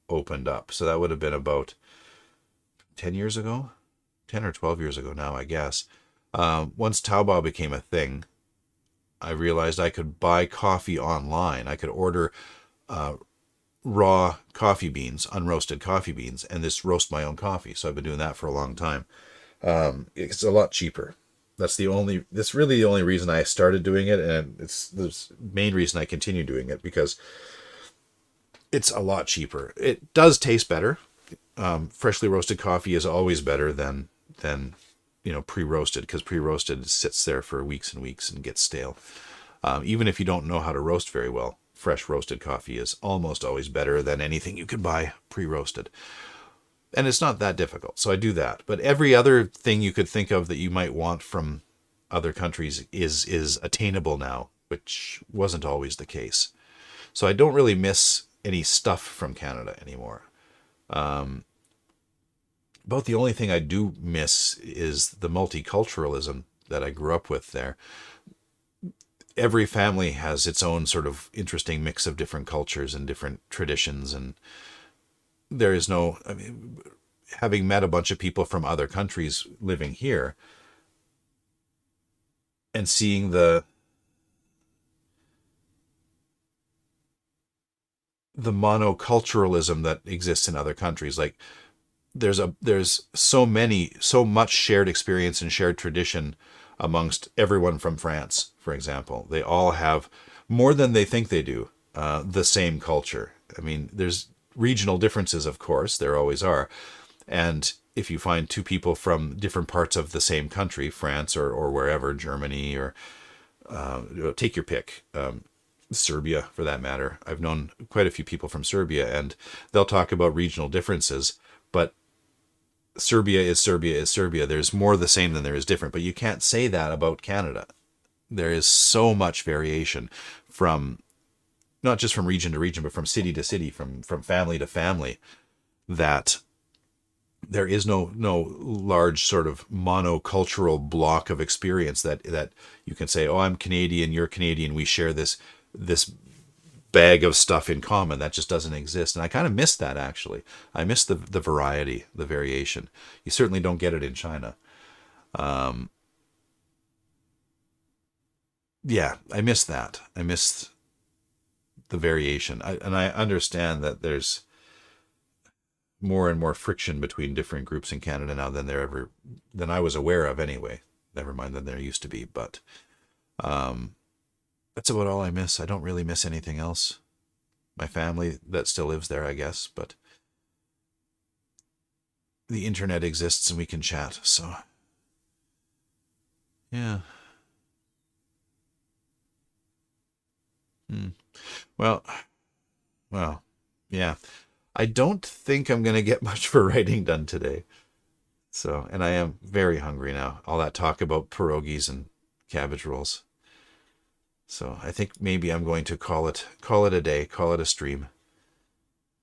opened up, so that would have been about 10 years ago, 10 or 12 years ago now, I guess. Once Taobao became a thing, I realized I could buy coffee online. I could order raw coffee beans, unroasted coffee beans, and just roast my own coffee. So I've been doing that for a long time. It's a lot cheaper. That's really the only reason I started doing it, and it's the main reason I continue doing it, because it's a lot cheaper. It does taste better. Freshly roasted coffee is always better than pre-roasted, because pre-roasted sits there for weeks and weeks and gets stale. Even if you don't know how to roast very well, fresh roasted coffee is almost always better than anything you could buy pre-roasted. And it's not that difficult, so I do that. But every other thing you could think of that you might want from other countries is attainable now, which wasn't always the case. So I don't really miss any stuff from Canada anymore. About the only thing I do miss is the multiculturalism that I grew up with there. Every family has its own sort of interesting mix of different cultures and different traditions, and there is no, having met a bunch of people from other countries living here and seeing the monoculturalism that exists in other countries, like there's so much shared experience and shared tradition amongst everyone from France, for example. They all have, more than they think they do, the same culture. There's regional differences, of course, there always are. And if you find two people from different parts of the same country, France or wherever, Germany, or take your pick, Serbia for that matter. I've known quite a few people from Serbia, and they'll talk about regional differences, but Serbia is Serbia is Serbia. There's more the same than there is different, but you can't say that about Canada. There is so much variation from, not just from region to region, but from city to city, from family to family, that there is no large sort of monocultural block of experience that you can say, oh, I'm Canadian, you're Canadian, we share this bag of stuff in common. That just doesn't exist. And I kind of miss that, actually. I miss the variety, the variation. You certainly don't get it in China. Yeah, I miss that. I miss the variation. And I understand that there's more and more friction between different groups in Canada now than I was aware of anyway. Never mind than there used to be, but that's about all I miss. I don't really miss anything else. My family that still lives there, I guess, but the internet exists and we can chat. So yeah. Well, well, yeah. I don't think I'm going to get much for writing done today. So, and I am very hungry now. All that talk about pierogies and cabbage rolls. So I think maybe I'm going to call it a day, call it a stream.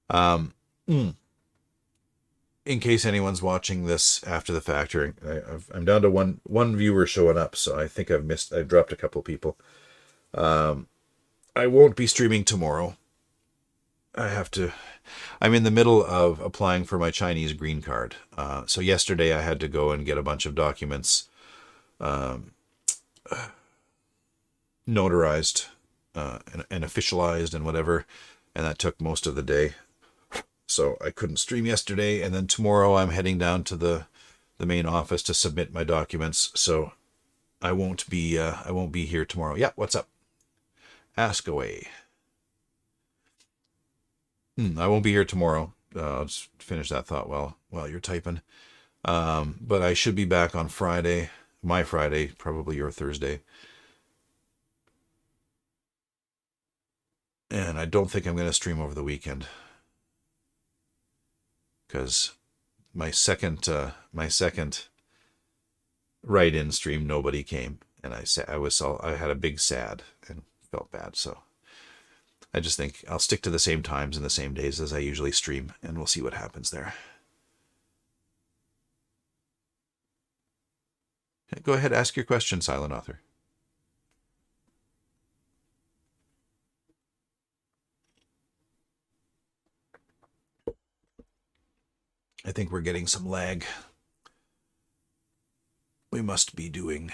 Um, mm. In case anyone's watching this after the fact, or I'm down to one viewer showing up, so I think I've dropped a couple people. I won't be streaming tomorrow. I'm in the middle of applying for my Chinese green card. So yesterday I had to go and get a bunch of documents notarized and officialized and whatever, and that took most of the day. So I couldn't stream yesterday, and then tomorrow I'm heading down to the main office to submit my documents. So I won't be here tomorrow. Yeah, what's up? Ask away. I won't be here tomorrow. I'll just finish that thought while you're typing. But I should be back on Friday, my Friday, probably your Thursday. And I don't think I'm going to stream over the weekend, because my second write-in stream, nobody came, and I had a big sad and felt bad. So I just think I'll stick to the same times and the same days as I usually stream, and we'll see what happens there. Go ahead, ask your question, Silent Author. I think we're getting some lag. We must be doing.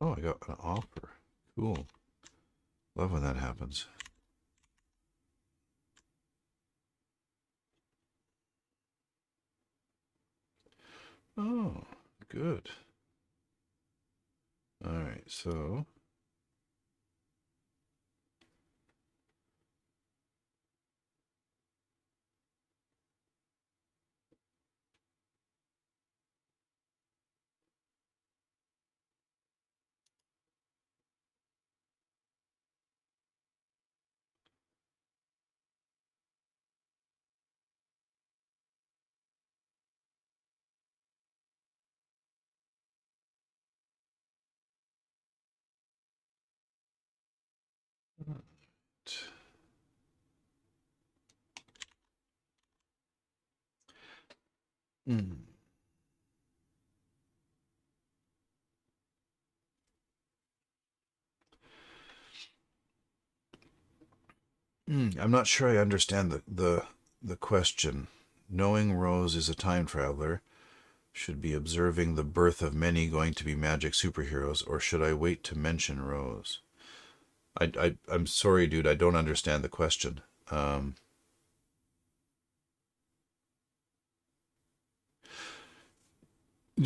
Oh, I got an offer. Cool. Love when that happens. Oh, good. All right, so mm. I'm not sure I understand the question. Knowing Rose is a time traveler, should be observing the birth of many going to be magic superheroes, or should I wait to mention Rose? I'm sorry, dude. I don't understand the question. Do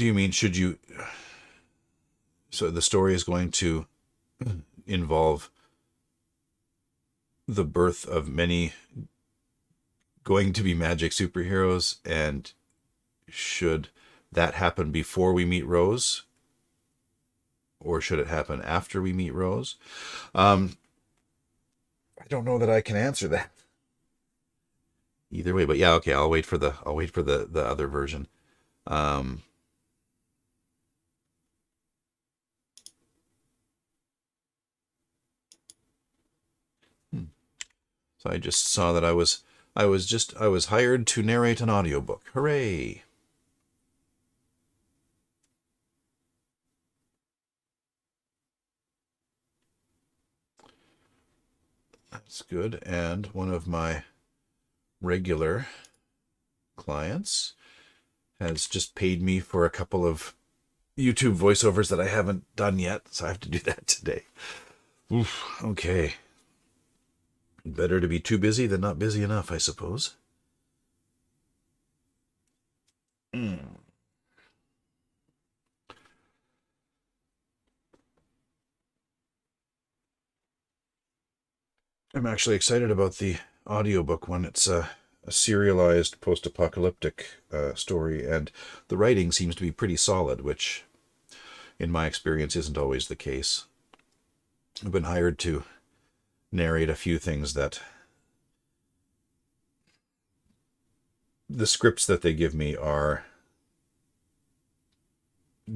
you mean should you? So the story is going to involve the birth of many going to be magic superheroes, and should that happen before we meet Rose, or should it happen after we meet Rose? I don't know that I can answer that either way, but yeah, okay, I'll wait for the other version. So I just saw that I was hired to narrate an audiobook. Hooray! That's good. And one of my regular clients has just paid me for a couple of YouTube voiceovers that I haven't done yet, so I have to do that today. Oof, okay. Better to be too busy than not busy enough, I suppose. I'm actually excited about the audiobook one. It's a serialized post-apocalyptic story, and the writing seems to be pretty solid, which in my experience isn't always the case. I've been hired to narrate a few things that the scripts that they give me are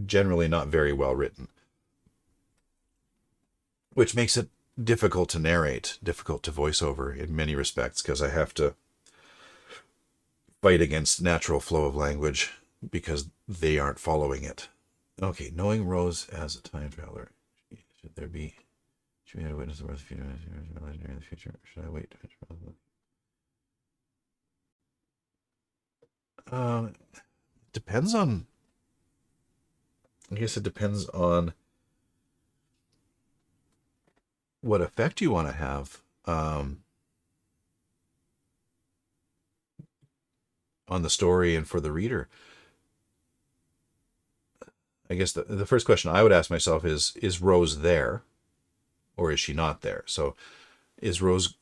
generally not very well written, which makes it difficult to narrate, difficult to voice over in many respects, because I have to fight against natural flow of language because they aren't following it. Okay, knowing Rose as a time traveler. Should we have a witness the birth of future in the future? Should I wait? Depends on. I guess it depends on what effect you want to have on the story and for the reader. I guess the first question I would ask myself is Rose there, or is she not there? So is Rose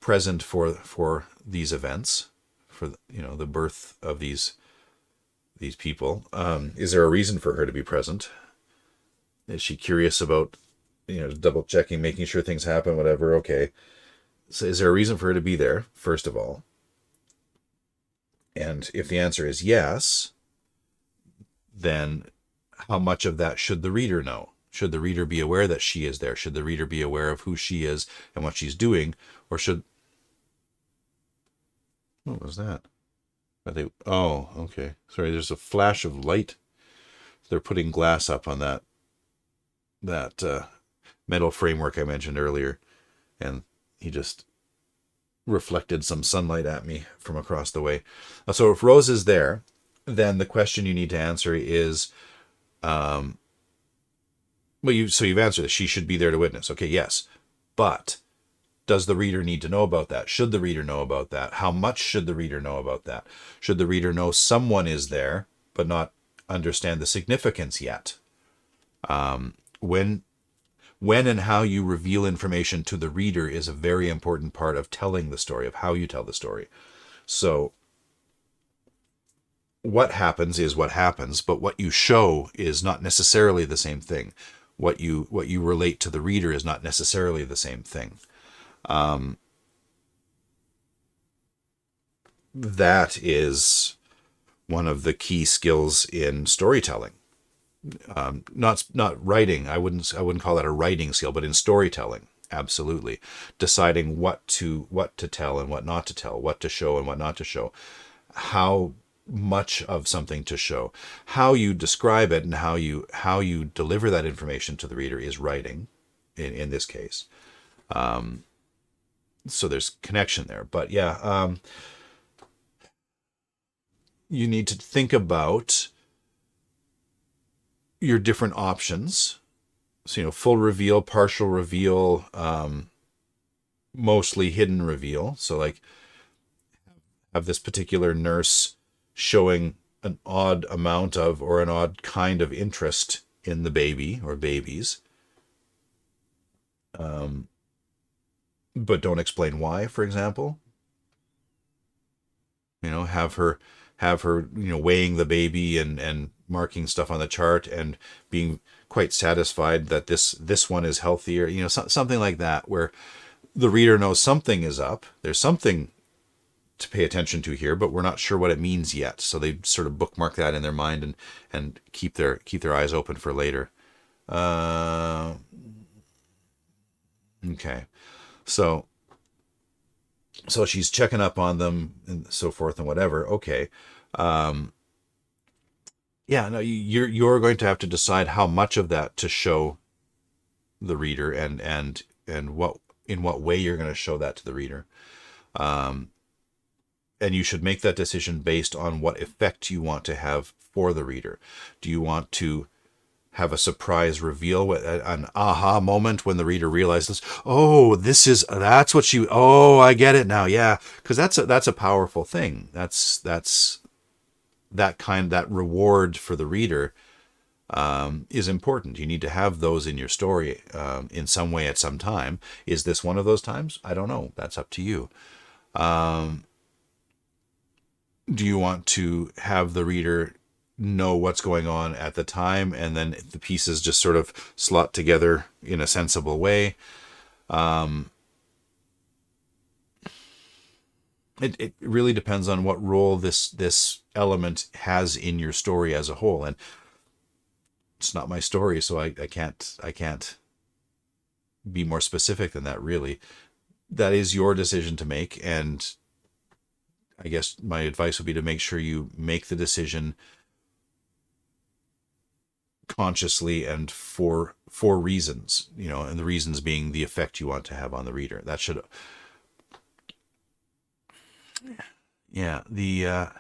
present for these events, for the birth of these people? Is there a reason for her to be present? Is she curious about double checking, making sure things happen, whatever? Okay, so is there a reason for her to be there, first of all? And if the answer is yes, then how much of that should the reader know? Should the reader be aware that she is there? Should the reader be aware of who she is and what she's doing? Or should... What was that? Are they... Oh, okay. Sorry, there's a flash of light. They're putting glass up on that metal framework I mentioned earlier, and he just reflected some sunlight at me from across the way. So if Rose is there, then the question you need to answer is, you've answered this. She should be there to witness. Okay, yes. But does the reader need to know about that? Should the reader know about that? How much should the reader know about that? Should the reader know someone is there, but not understand the significance yet? When and how you reveal information to the reader is a very important part of telling the story, of how you tell the story. So what happens is what happens, but what you show is not necessarily the same thing. What you relate to the reader is not necessarily the same thing. That is one of the key skills in storytelling. Not writing. I wouldn't call that a writing skill, but in storytelling, absolutely. Deciding what to tell and what not to tell, what to show and what not to show, how much of something to show, how you describe it, and how you deliver that information to the reader is writing, in this case. So there's connection there, but yeah, you need to think about your different options. So, full reveal, partial reveal, mostly hidden reveal. So like have this particular nurse showing an odd amount of, or an odd kind of interest in the baby or babies. But don't explain why, for example. Have her have her, weighing the baby and marking stuff on the chart and being quite satisfied that this one is healthier, something like that, where the reader knows something is up. There's something to pay attention to here, but we're not sure what it means yet. So they sort of bookmark that in their mind and keep their eyes open for later. Okay. So she's checking up on them and so forth and whatever. Okay. Yeah, no, you're going to have to decide how much of that to show the reader and what, in what way you're going to show that to the reader. And you should make that decision based on what effect you want to have for the reader. Do you want to have a surprise reveal, an aha moment when the reader realizes, oh, that's what oh, I get it now. Yeah. Cause that's a powerful thing. That's that reward for the reader, is important. You need to have those in your story, in some way at some time. Is this one of those times? I don't know. That's up to you. Do you want to have the reader know what's going on at the time and then the pieces just sort of slot together in a sensible way? It really depends on what role this element has in your story as a whole. And it's not my story, so I can't be more specific than that, really. That is your decision to make, and I guess my advice would be to make sure you make the decision consciously and for reasons, and the reasons being the effect you want to have on the reader. That should, the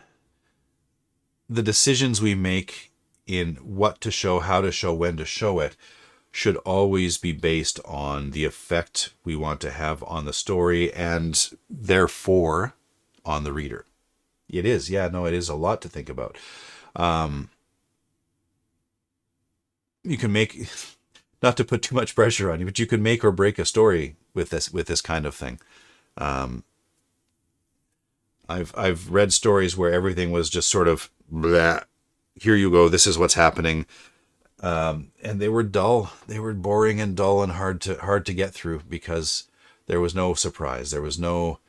decisions we make in what to show, how to show, when to show it should always be based on the effect we want to have on the story and therefore on the reader. It is. Yeah, no, it is a lot to think about. You can make, not to put too much pressure on you, but you can make or break a story with this kind of thing. I've read stories where everything was just sort of bleh, here you go, this is what's happening. And they were dull. They were boring and dull and hard to get through because there was no surprise. There was no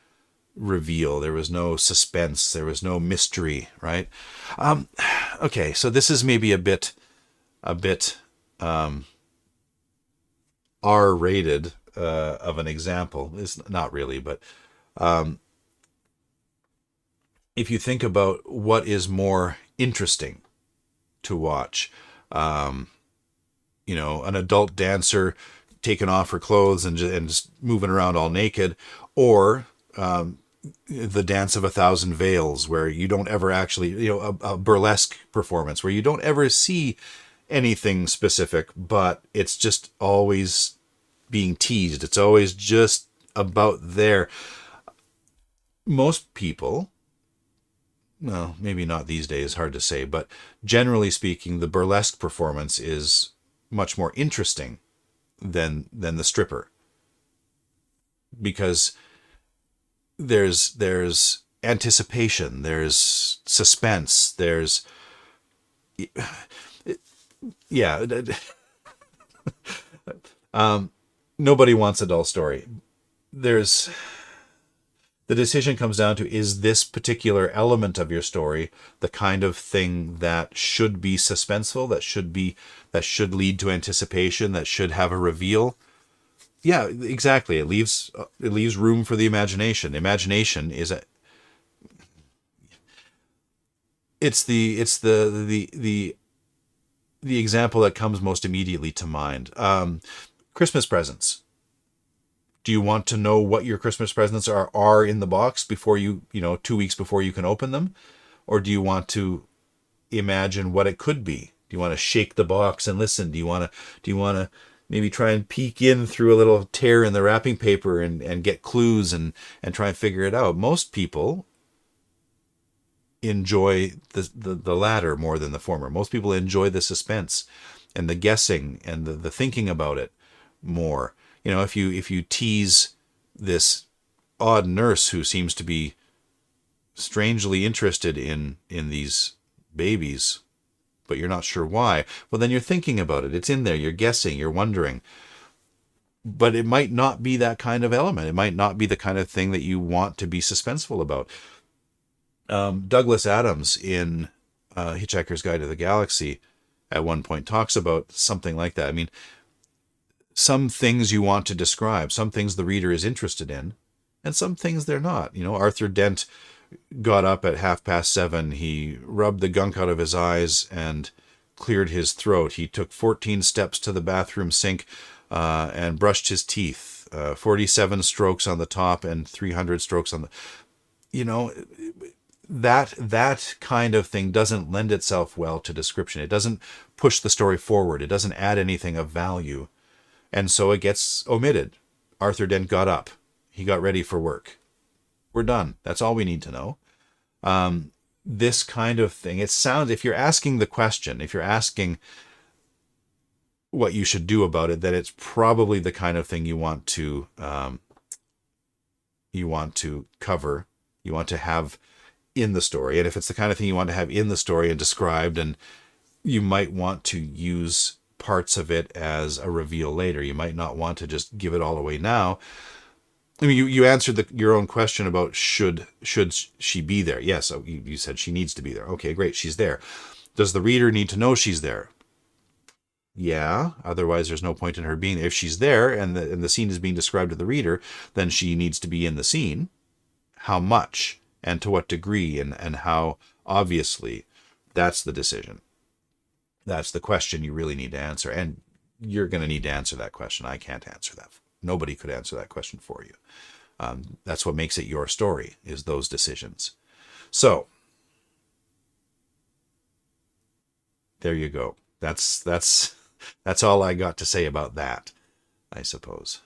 reveal. There was no suspense. There was no mystery, right? Okay, so this is maybe a bit R-rated of an example. It's not really, but if you think about what is more interesting to watch, an adult dancer taking off her clothes and just moving around all naked, or the Dance of a Thousand Veils, where you don't ever actually, a burlesque performance where you don't ever see anything specific, but it's just always being teased. It's always just about there. Most people, well, maybe not these days, hard to say, but generally speaking, the burlesque performance is much more interesting than the stripper, because there's anticipation, there's suspense, there's nobody wants a dull story. The decision comes down to, is this particular element of your story the kind of thing that should be suspenseful, that should lead to anticipation, that should have a reveal? Yeah, exactly. It leaves room for the imagination. Imagination is the example that comes most immediately to mind. Christmas presents. Do you want to know what your Christmas presents are in the box before 2 weeks before you can open them? Or do you want to imagine what it could be? Do you want to shake the box and listen? Do you want to maybe try and peek in through a little tear in the wrapping paper and get clues and try and figure it out? Most people enjoy the latter more than the former. Most people enjoy the suspense and the guessing and the thinking about it more. If you tease this odd nurse who seems to be strangely interested in these babies, but you're not sure why. Well, then you're thinking about it. It's in there. You're guessing. You're wondering. But it might not be that kind of element. It might not be the kind of thing that you want to be suspenseful about. Douglas Adams in Hitchhiker's Guide to the Galaxy at one point talks about something like that. I mean, some things you want to describe, some things the reader is interested in, and some things they're not. You know, Arthur Dent got up at 7:30. He rubbed the gunk out of his eyes and cleared his throat. He took 14 steps to the bathroom sink and brushed his teeth. 47 strokes on the top and 300 strokes on the... You know, that kind of thing doesn't lend itself well to description. It doesn't push the story forward. It doesn't add anything of value. And so it gets omitted. Arthur Dent got up. He got ready for work. We're done. That's all we need to know. This kind of thing, it sounds, if you're asking the question, if you're asking what you should do about it, then it's probably the kind of thing you want to cover, you want to have in the story. And if it's the kind of thing you want to have in the story and described, and you might want to use parts of it as a reveal later. You might not want to just give it all away now. I mean, you answered your own question about should she be there? Yes, you said she needs to be there. Okay, great, she's there. Does the reader need to know she's there? Yeah, otherwise there's no point in her being there. If she's there and the scene is being described to the reader, then she needs to be in the scene. How much and to what degree and how obviously, that's the decision. That's the question you really need to answer. And you're going to need to answer that question. I can't answer that. Nobody could answer that question for you. That's what makes it your story, is those decisions. So, there you go. That's all I got to say about that, I suppose.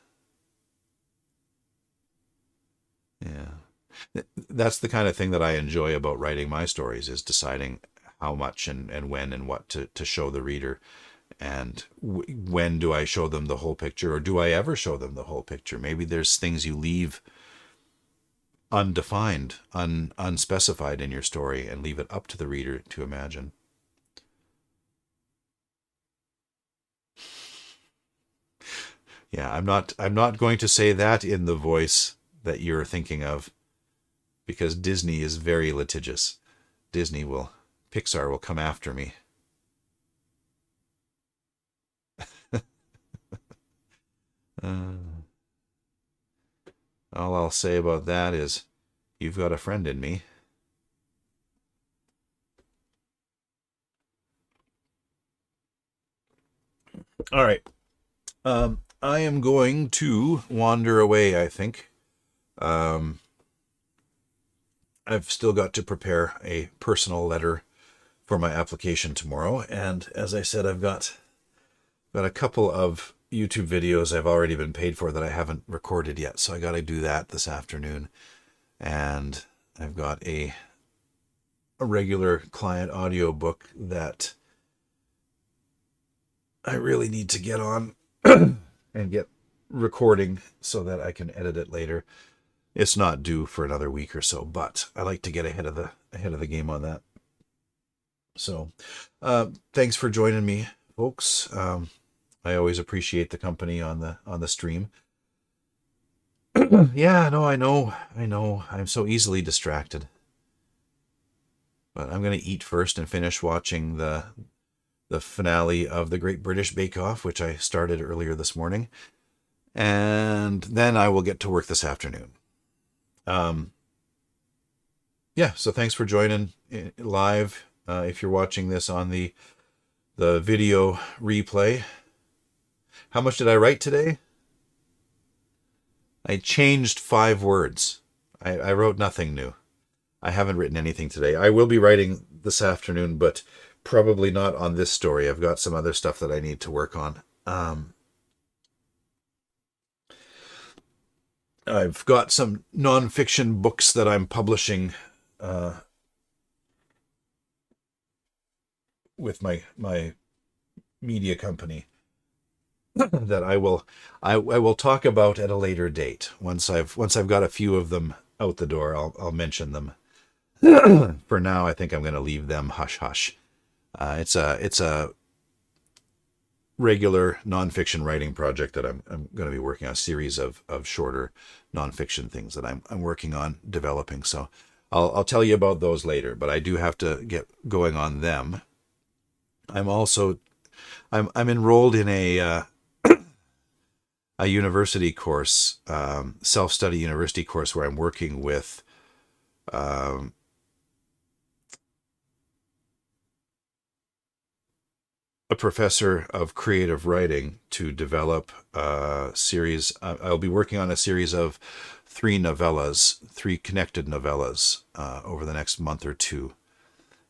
Yeah. That's the kind of thing that I enjoy about writing my stories, is deciding how much and when and what to show the reader. And when do I show them the whole picture, or do I ever show them the whole picture? Maybe there's things you leave undefined, unspecified in your story, and leave it up to the reader to imagine. Yeah, I'm not going to say that in the voice that you're thinking of, because Disney is very litigious. Pixar will come after me. All I'll say about that is, you've got a friend in me. All right. I am going to wander away, I think. I've still got to prepare a personal letter for my application tomorrow. And as I said, I've got a couple of YouTube videos I've already been paid for that I haven't recorded yet. So I got to do that this afternoon. And I've got a regular client audio book that I really need to get on and get recording so that I can edit it later. It's not due for another week or so, but I like to get ahead of the game on that. So, thanks for joining me, folks. I always appreciate the company on the stream. Yeah, no, I know. I'm so easily distracted. But I'm going to eat first and finish watching the finale of the Great British Bake Off, which I started earlier this morning. And then I will get to work this afternoon. Yeah, so thanks for joining live. If you're watching this on the video replay. How much did I write today? I changed 5 words. I wrote nothing new. I haven't written anything today. I will be writing this afternoon, but probably not on this story. I've got some other stuff that I need to work on. I've got some nonfiction books that I'm publishing with my media company that I will talk about at a later date. Once I've got a few of them out the door, I'll mention them. for now, I think I'm going to leave them hush hush. It's a regular nonfiction writing project that I'm going to be working on, a series of shorter nonfiction things that I'm working on developing. So I'll tell you about those later, but I do have to get going on them. I'm enrolled in a university course, self-study university course, where I'm working with a professor of creative writing to develop a series. I'll be working on a series of 3 connected novellas over the next month or two.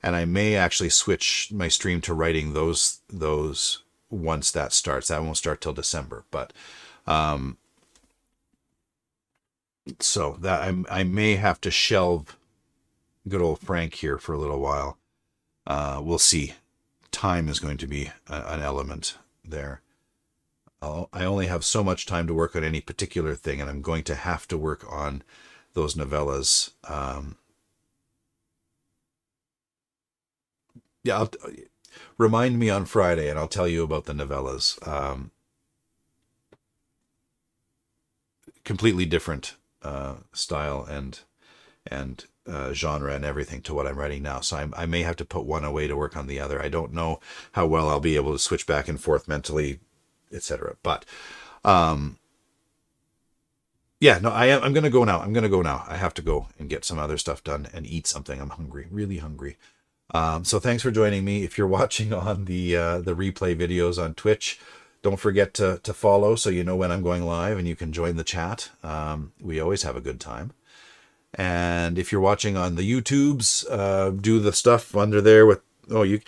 And I may actually switch my stream to writing those once that starts. That won't start till December, but so that I may have to shelve good old Frank here for a little while. We'll see. Time is going to be an element there. I only have so much time to work on any particular thing, and I'm going to have to work on those novellas. Remind me on Friday, and I'll tell you about the novellas. Completely different style and genre and everything to what I'm writing now. So I may have to put one away to work on the other. I don't know how well I'll be able to switch back and forth mentally, etc. But I'm going to go now. I have to go and get some other stuff done and eat something. I'm hungry, really hungry. So thanks for joining me. If you're watching on the replay videos on Twitch, don't forget to follow so you know when I'm going live and you can join the chat. We always have a good time. And if you're watching on the YouTubes, do the stuff under there with, you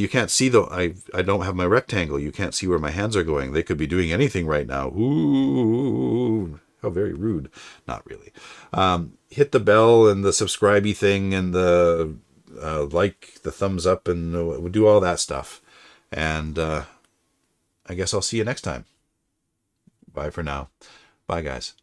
can't see I don't have my rectangle. You can't see where my hands are going. They could be doing anything right now. Ooh, how very rude. Not really. Hit the bell and the subscribe-y thing and the like, the thumbs up, and we'll do all that stuff. And I guess I'll see you next time. Bye for now. Bye, guys.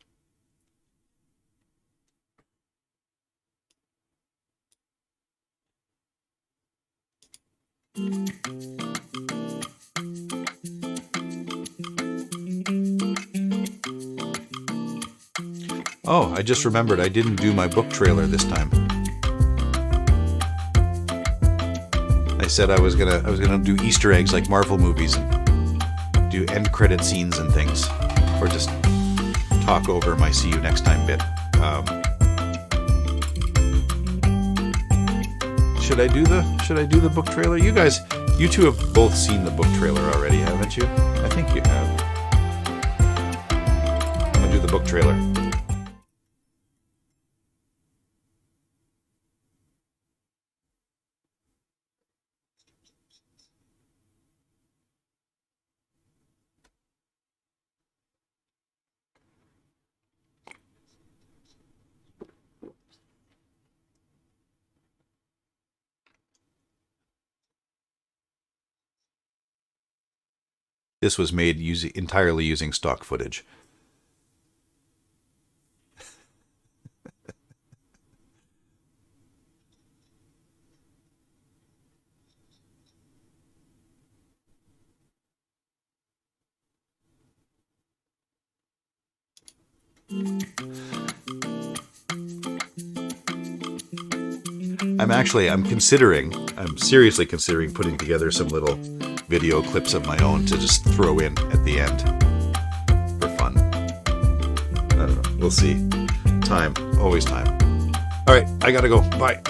Oh, I just remembered I didn't do my book trailer this time. I said I was gonna do Easter eggs like Marvel movies and do end credit scenes and things, or just talk over my see you next time bit. Should I do the book trailer? You two have both seen the book trailer already, haven't you? I think you have. I'm gonna do the book trailer. This was made entirely using stock footage. I'm seriously considering putting together some little video clips of my own to just throw in at the end for fun. I don't know. We'll see. Time. Always time. All right. I gotta go. Bye.